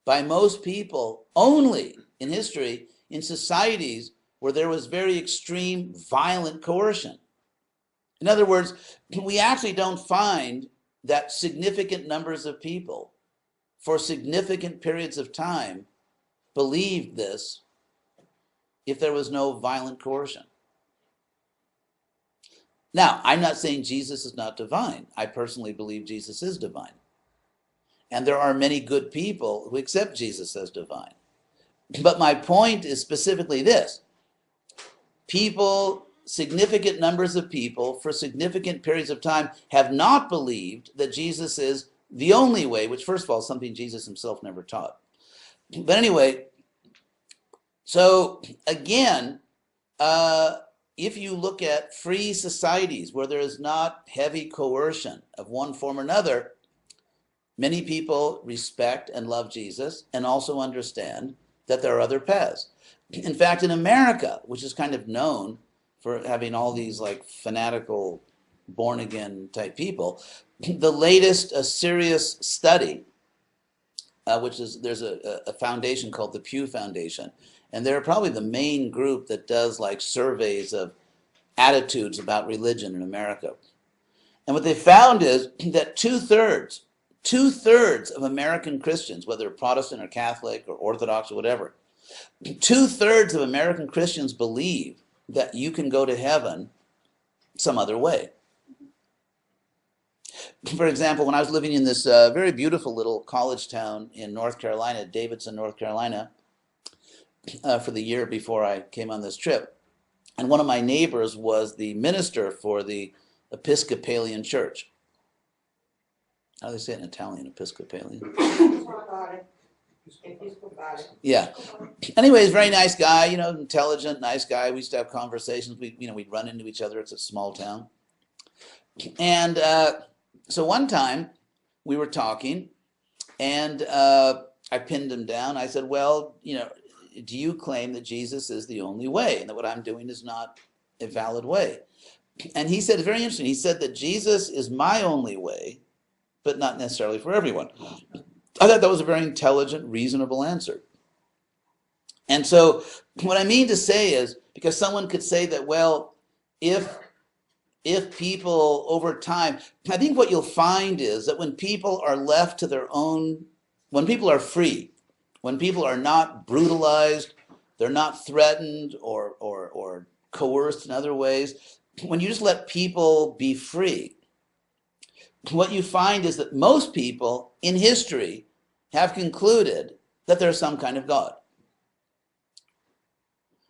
by most people only in history in societies where there was very extreme violent coercion. In other words, we actually don't find that significant numbers of people for significant periods of time believed this if there was no violent coercion. Now, I'm not saying Jesus is not divine. I personally believe Jesus is divine. And there are many good people who accept Jesus as divine. But my point is specifically this. People, significant numbers of people for significant periods of time have not believed that Jesus is the only way, which first of all is something Jesus himself never taught. But anyway, so again, if you look at free societies where there is not heavy coercion of one form or another, many people respect and love Jesus and also understand that there are other paths. In fact, in America, which is kind of known for having all these like fanatical born-again type people, the latest serious study, which is, there's a foundation called the Pew Foundation, and they're probably the main group that does like surveys of attitudes about religion in America. And what they found is that two-thirds of American Christians, whether Protestant or Catholic or Orthodox or whatever, two-thirds of American Christians believe that you can go to heaven some other way. For example, when I was living in this very beautiful little college town in North Carolina, Davidson, North Carolina, for the year before I came on this trip, and one of my neighbors was the minister for the Episcopalian Church. How do they say it in Italian, Episcopalian? Yeah. Anyways, very nice guy, you know, intelligent, nice guy. We used to have conversations. We'd run into each other. It's a small town. And so one time we were talking, and I pinned him down. I said, well, you know, do you claim that Jesus is the only way and that what I'm doing is not a valid way? And he said, very interesting, he said that Jesus is my only way, but not necessarily for everyone. I thought that was a very intelligent, reasonable answer. And so what I mean to say is, because someone could say that, well, if people over time, I think what you'll find is that when people are left to their own, when people are free, when people are not brutalized, they're not threatened or coerced in other ways, when you just let people be free, what you find is that most people in history have concluded that there's some kind of God.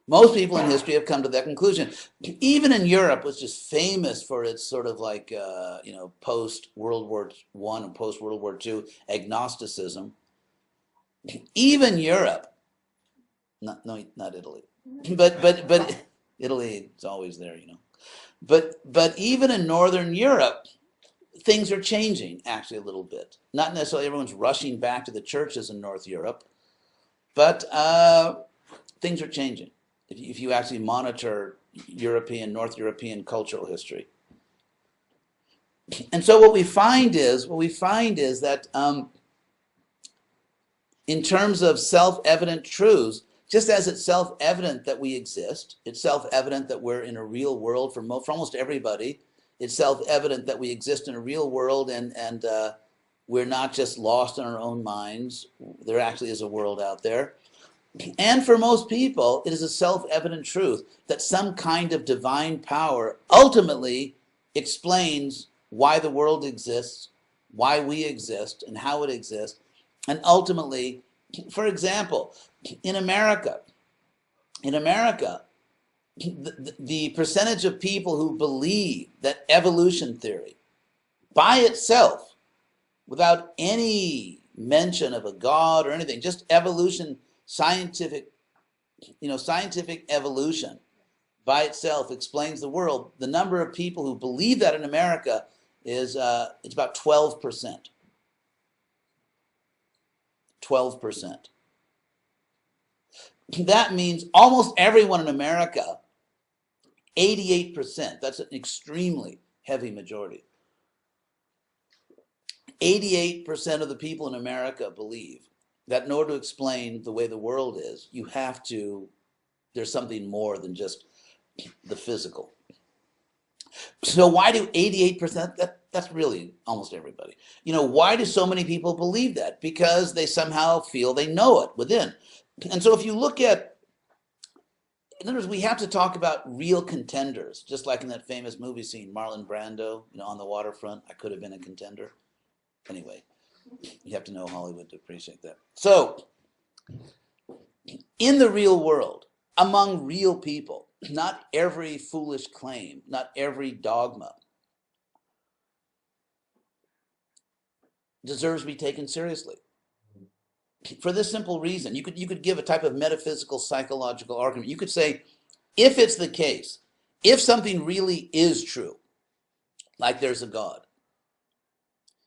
Most people in history have come to that conclusion. Even in Europe, which is famous for its sort of like, post World War I and post World War II agnosticism, even Europe, not Italy, but Italy is always there, But even in Northern Europe, things are changing actually a little bit. Not necessarily everyone's rushing back to the churches in North Europe, but things are changing if you actually monitor North European cultural history. And so what we find is that in terms of self-evident truths, just as it's self-evident that we exist, it's self-evident that we're in a real world for almost everybody. It's self-evident that we exist in a real world and we're not just lost in our own minds. There actually is a world out there. And for most people, it is a self-evident truth that some kind of divine power ultimately explains why the world exists, why we exist, and how it exists. And ultimately, for example, in America, the percentage of people who believe that evolution theory by itself, without any mention of a God or anything, just evolution, scientific evolution by itself explains the world. The number of people who believe that in America is it's about 12%. 12%. That means almost everyone in America, 88%, that's an extremely heavy majority. 88% of the people in America believe that in order to explain the way the world is, there's something more than just the physical. So why do 88%, that's really almost everybody. Why do so many people believe that? Because they somehow feel they know it within. And so if you look at, in other words, we have to talk about real contenders, just like in that famous movie scene, Marlon Brando, on the waterfront, I could have been a contender. Anyway, you have to know Hollywood to appreciate that. So, in the real world, among real people, not every foolish claim, not every dogma deserves to be taken seriously. For this simple reason, you could give a type of metaphysical, psychological argument. You could say, if it's the case, if something really is true, like there's a God,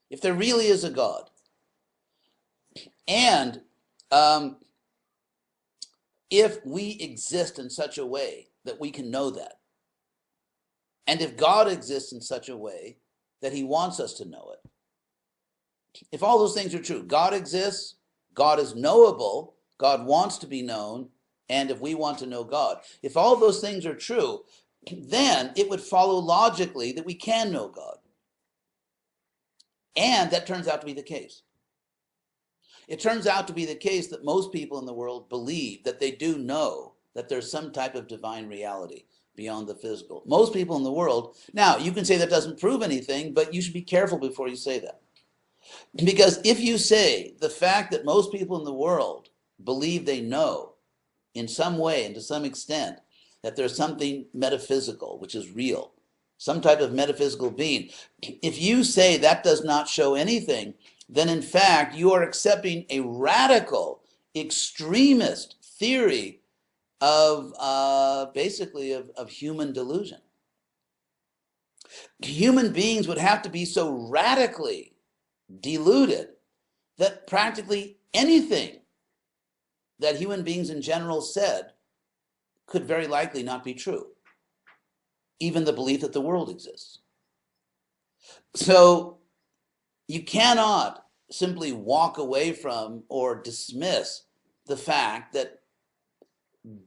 if there really is a God, and if we exist in such a way that we can know that, and if God exists in such a way that he wants us to know it, if all those things are true, God exists, God is knowable, God wants to be known, and if we want to know God, if all those things are true, then it would follow logically that we can know God. And that turns out to be the case. It turns out to be the case that most people in the world believe that they do know that there's some type of divine reality beyond the physical. Most people in the world, now you can say that doesn't prove anything, but you should be careful before you say that. Because if you say the fact that most people in the world believe they know in some way and to some extent that there's something metaphysical, which is real, some type of metaphysical being, if you say that does not show anything, then in fact you are accepting a radical, extremist theory of basically of human delusion. Human beings would have to be so radically deluded that practically anything that human beings in general said could very likely not be true. Even the belief that the world exists. So you cannot simply walk away from or dismiss the fact that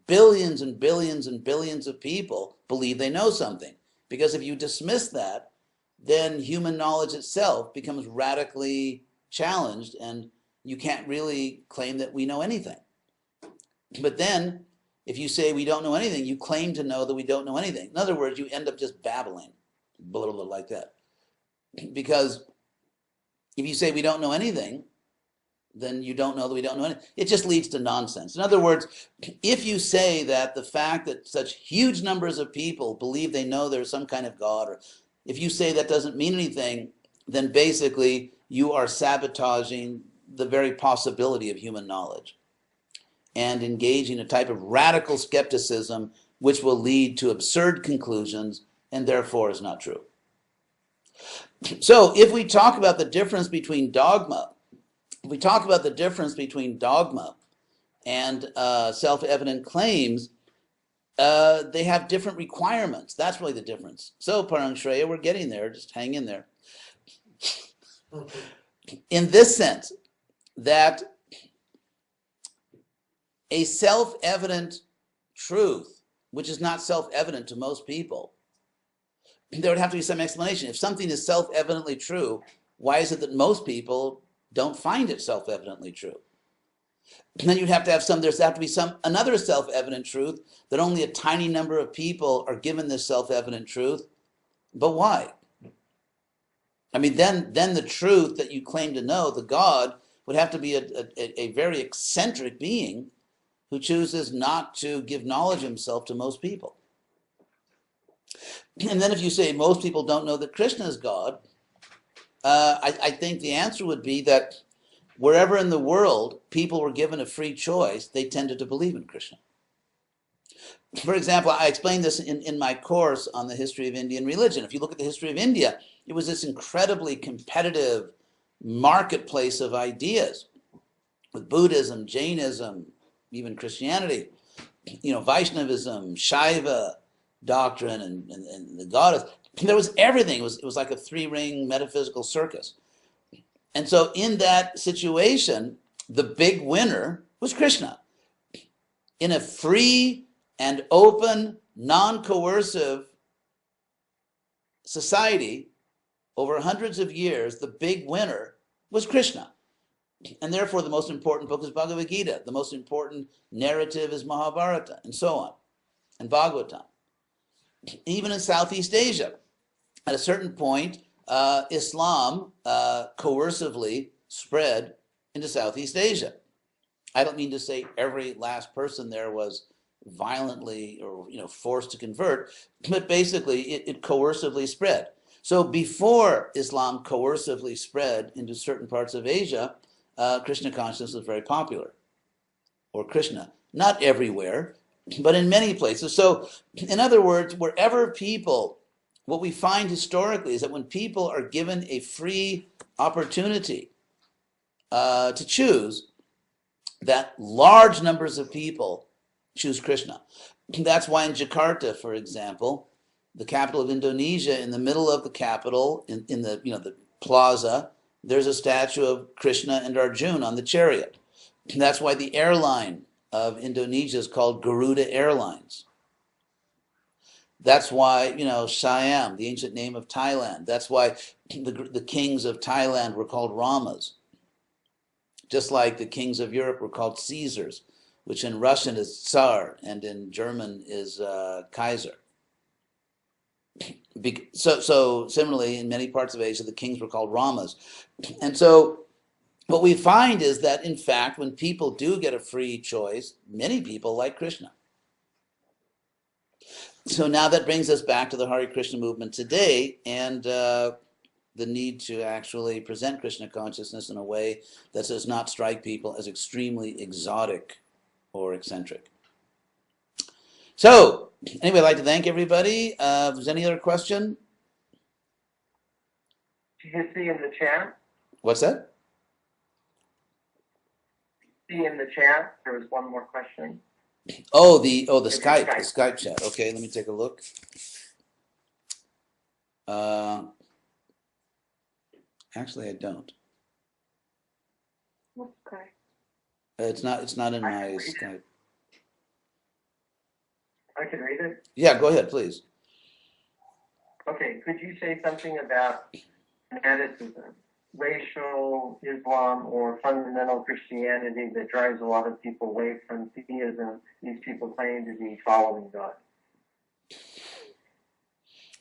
billions and billions and billions of people believe they know something. Because if you dismiss that, then human knowledge itself becomes radically challenged and you can't really claim that we know anything. But then, if you say we don't know anything, you claim to know that we don't know anything. In other words, you end up just babbling, blah, blah, blah, like that. Because if you say we don't know anything, then you don't know that we don't know anything. It just leads to nonsense. In other words, if you say that the fact that such huge numbers of people believe they know there's some kind of God, or if you say that doesn't mean anything, then basically you are sabotaging the very possibility of human knowledge and engaging a type of radical skepticism which will lead to absurd conclusions and therefore is not true. So if we talk about the difference between dogma, and self-evident claims, they have different requirements. That's really the difference. So Parang Shreya, we're getting there. Just hang in there. In this sense, that a self-evident truth, which is not self-evident to most people, there would have to be some explanation. If something is self-evidently true, why is it that most people don't find it self-evidently true? And then you'd have to have another self-evident truth that only a tiny number of people are given this self-evident truth. But why? I mean, then the truth that you claim to know, the God, would have to be a very eccentric being who chooses not to give knowledge of himself to most people. And then if you say most people don't know that Krishna is God, I think the answer would be that wherever in the world people were given a free choice, they tended to believe in Krishna. For example, I explained this in my course on the history of Indian religion. If you look at the history of India, it was this incredibly competitive marketplace of ideas with Buddhism, Jainism, even Christianity, Vaishnavism, Shaiva doctrine, and the goddess. There was everything. It was like a three-ring metaphysical circus. And so in that situation, the big winner was Krishna. In a free and open, non-coercive society, over hundreds of years, the big winner was Krishna. And therefore, the most important book is Bhagavad Gita. The most important narrative is Mahabharata, and so on, and Bhagavatam. Even in Southeast Asia, at a certain point, Islam coercively spread into Southeast Asia. I don't mean to say every last person there was violently or forced to convert, but basically it coercively spread. So before Islam coercively spread into certain parts of Asia, Krishna consciousness was very popular, or Krishna. Not everywhere, but in many places. So in other words, wherever people, what we find historically is that when people are given a free opportunity to choose, that large numbers of people choose Krishna. That's why in Jakarta, for example, the capital of Indonesia, in the middle of the capital, in the plaza, there's a statue of Krishna and Arjuna on the chariot. And that's why the airline of Indonesia is called Garuda Airlines. That's why, Siam, the ancient name of Thailand. That's why the kings of Thailand were called Ramas. Just like the kings of Europe were called Caesars, which in Russian is Tsar and in German is Kaiser. So similarly, in many parts of Asia, the kings were called Ramas. And so what we find is that, in fact, when people do get a free choice, many people like Krishna. So now that brings us back to the Hare Krishna movement today and the need to actually present Krishna consciousness in a way that does not strike people as extremely exotic or eccentric. So, anyway, I'd like to thank everybody. If there's any other question? Did you see in the chat? What's that? See in the chat, there was one more question. Oh, the Skype chat. Okay, let me take a look. Actually, I don't. Okay. It's not in my Skype. I can read it? Yeah, go ahead, please. Okay, could you say something about fanaticism, racial Islam, or fundamental Christianity that drives a lot of people away from theism? These people claim to be following God.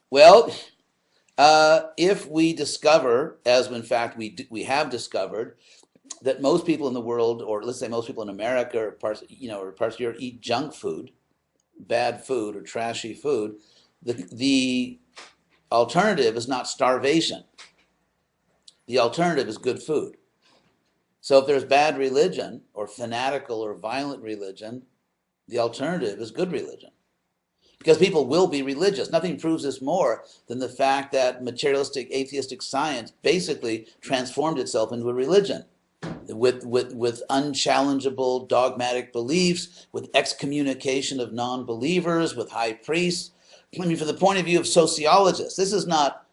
Well, if we discover, as in fact we have discovered, that most people in the world, or let's say most people in America or parts of Europe, eat junk food, bad food or trashy food. The alternative is not starvation. The alternative is good food. So if there's bad religion or fanatical or violent religion, the alternative is good religion. Because people will be religious. Nothing proves this more than the fact that materialistic, atheistic science basically transformed itself into a religion with unchallengeable dogmatic beliefs, with excommunication of non-believers, with high priests. I mean, from the point of view of sociologists, this is not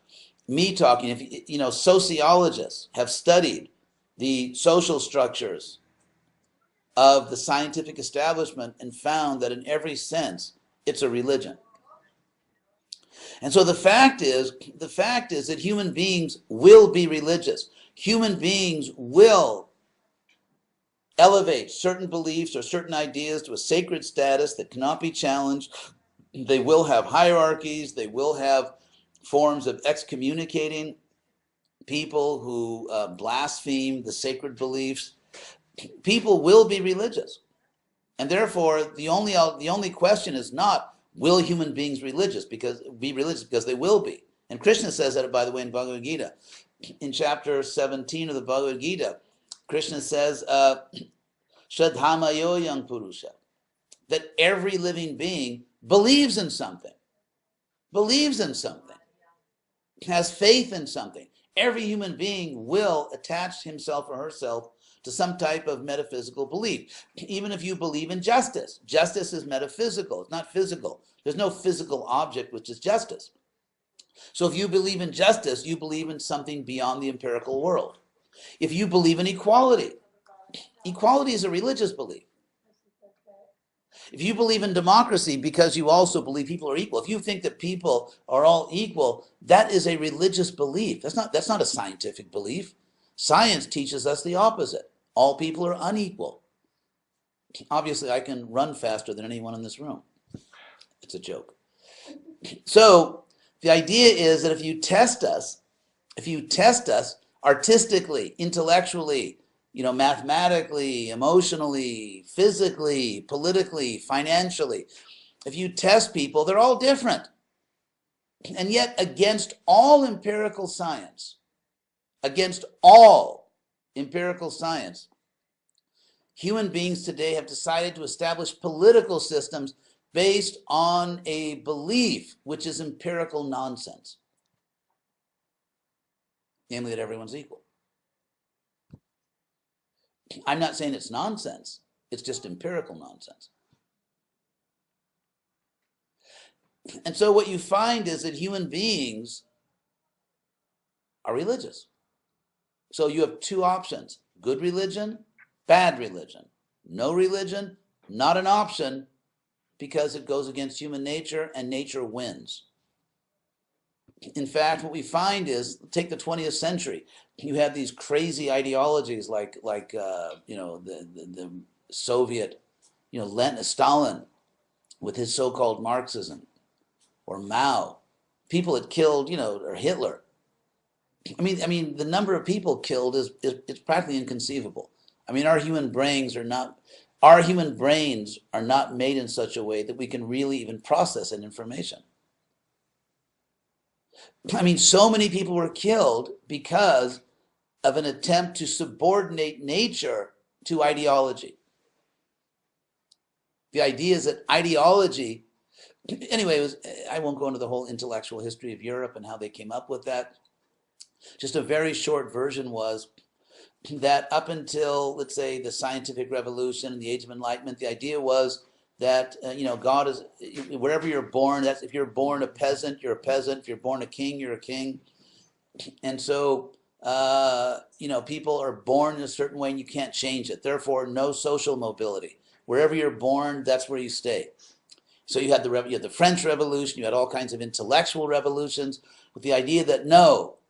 me talking. If sociologists have studied the social structures of the scientific establishment and found that in every sense it's a religion. And so the fact is that human beings will be religious. Human beings will elevate certain beliefs or certain ideas to a sacred status that cannot be challenged. They will have hierarchies. They will have forms of excommunicating people who blaspheme the sacred beliefs. People will be religious. And therefore, the only question is not, will human beings be religious? Because they will be. And Krishna says that, by the way, in Bhagavad Gita. In chapter 17 of the Bhagavad Gita, Krishna says, Shraddhamayo yang purusha, that every living being believes in something, has faith in something. Every human being will attach himself or herself to some type of metaphysical belief. Even if you believe in justice, justice is metaphysical, it's not physical. There's no physical object which is justice. So if you believe in justice, you believe in something beyond the empirical world. If you believe in equality, equality is a religious belief. If you believe in democracy because you also believe people are equal, if you think that people are all equal, that is a religious belief. That's not a scientific belief. Science teaches us the opposite. All people are unequal. Obviously, I can run faster than anyone in this room. It's a joke. So the idea is that if you test us artistically, intellectually, mathematically, emotionally, physically, politically, financially, if you test people, they're all different. And yet, against all empirical science, human beings today have decided to establish political systems based on a belief which is empirical nonsense, namely that everyone's equal. I'm not saying it's nonsense, it's just empirical nonsense. And so what you find is that human beings are religious. So you have two options: good religion, bad religion. No religion, not an option, because it goes against human nature and nature wins. In fact, what we find is, take the 20th century, you had these crazy ideologies like the Soviet, Stalin with his so-called Marxism, or Mao. People had killed, or Hitler. I mean, the number of people killed is practically inconceivable. I mean, our human brains are not made in such a way that we can really even process that information. I mean, so many people were killed because of an attempt to subordinate nature to ideology. The idea is that ideology, anyway, I won't go into the whole intellectual history of Europe and how they came up with that. Just a very short version was that up until, let's say, the scientific revolution and the Age of Enlightenment, the idea was that God is wherever you're born. That's if you're born a peasant, you're a peasant. If you're born a king, you're a king. And so people are born in a certain way and you can't change it. Therefore, no social mobility. Wherever you're born, that's where you stay. So you had the French Revolution. You had all kinds of intellectual revolutions with the idea that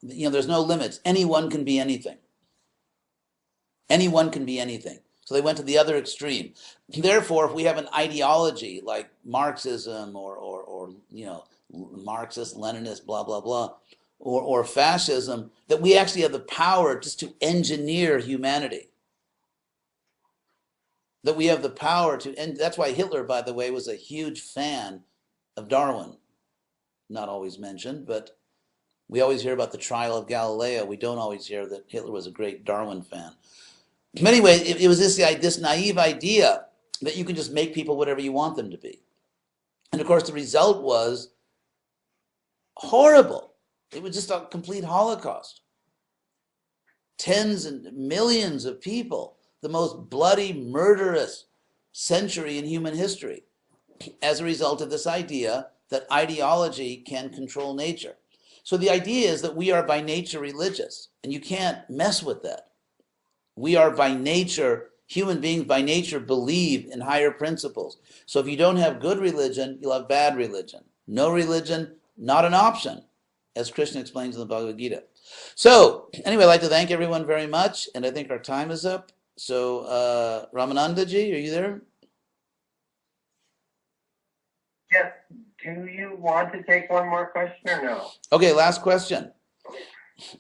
there's no limits. Anyone can be anything. Anyone can be anything. So they went to the other extreme. Therefore, if we have an ideology like Marxism or Marxist, Leninist, blah, blah, blah, or fascism, that we actually have the power just to engineer humanity. that we have the power to, and that's why Hitler, by the way, was a huge fan of Darwin. Not always mentioned, but we always hear about the trial of Galileo. We don't always hear that Hitler was a great Darwin fan. But anyway, it was this naive idea that you can just make people whatever you want them to be. And of course, the result was horrible. It was just a complete Holocaust. Tens and millions of people, the most bloody, murderous century in human history, as a result of this idea that ideology can control nature. So the idea is that we are by nature religious, and you can't mess with that. We are by nature, human beings by nature believe in higher principles. So if you don't have good religion, you'll have bad religion. No religion, not an option, as Krishna explains in the Bhagavad Gita. So anyway, I'd like to thank everyone very much, and I think our time is up. So Ramanandaji, are you there? Yes. Do you want to take one more question or no? Okay, last question.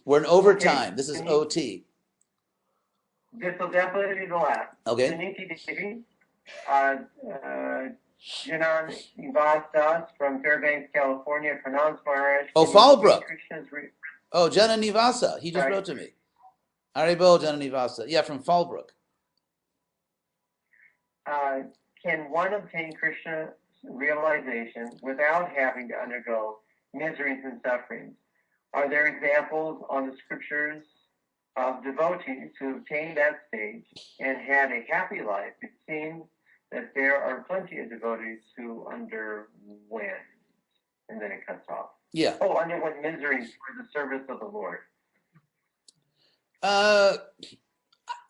We're in overtime. Okay. This is OT. This will definitely be the last. Okay. Suniti Devi, Hridayananda das from Fairbanks, California, pronounced Maharaj. Oh, Fallbrook. Krishna's Oh, Jana Nivasa. He just Sorry. wrote to me. Haribol, Jana Nivasa. Yeah, from Fallbrook. Can one obtain Krishna's realization without having to undergo miseries and sufferings? Are there examples on the scriptures of devotees who obtained that stage and had a happy life? It seems that there are plenty of devotees who underwent, and then it cuts off. Yeah. Oh, underwent miseries for the service of the Lord.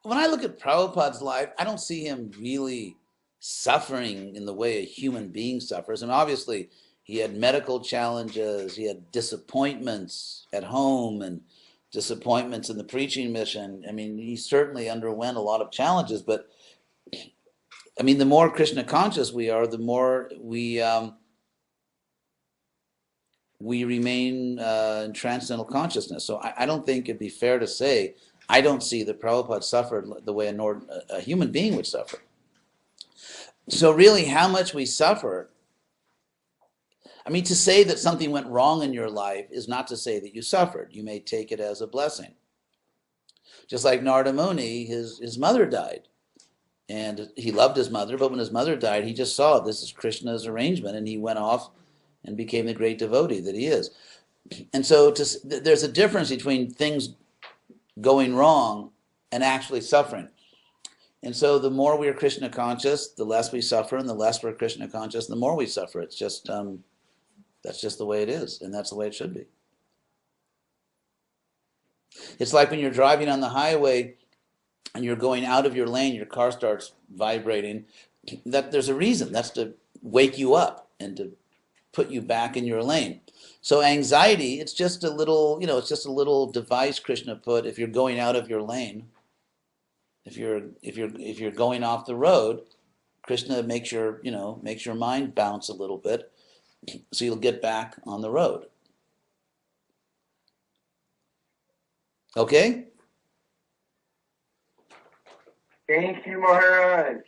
When I look at Prabhupada's life, I don't see him really suffering in the way a human being suffers. And obviously, he had medical challenges, he had disappointments at home and disappointments in the preaching mission. I mean, he certainly underwent a lot of challenges, but I mean, the more Krishna conscious we are, the more we remain in transcendental consciousness. So I don't think it'd be fair to say, I don't see that Prabhupada suffered the way a human being would suffer. So really, how much we suffer, I mean, to say that something went wrong in your life is not to say that you suffered. You may take it as a blessing. Just like Narada Muni, his mother died. And he loved his mother, but when his mother died, he just saw this is Krishna's arrangement, and he went off and became the great devotee that he is. And so there's a difference between things going wrong and actually suffering. And so the more we are Krishna conscious, the less we suffer, and the less we're Krishna conscious, the more we suffer. It's just that's just the way it is, and that's the way it should be. It's like when you're driving on the highway and you're going out of your lane, your car starts vibrating. That there's a reason. That's to wake you up and to put you back in your lane. So anxiety, it's just a little, it's just a little device Krishna put if you're going out of your lane. If you're going off the road, Krishna makes your mind bounce a little bit, so you'll get back on the road. Okay? Thank you, Maharaj.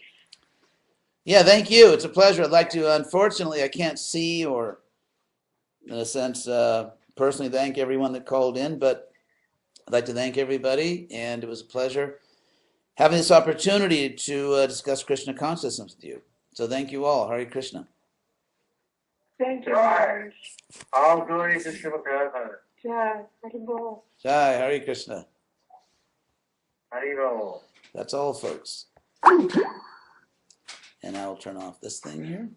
Yeah, thank you. It's a pleasure. I'd like to, unfortunately, I can't see or, in a sense, personally thank everyone that called in, but I'd like to thank everybody, and it was a pleasure having this opportunity to discuss Krishna consciousness with you. So thank you all. Hare Krishna. Thank you. Jai. All glory to Srila Prabhupada. Jai. Haribol. Jai, Hare Krishna. Haribol. That's all, folks. And I'll turn off this thing here.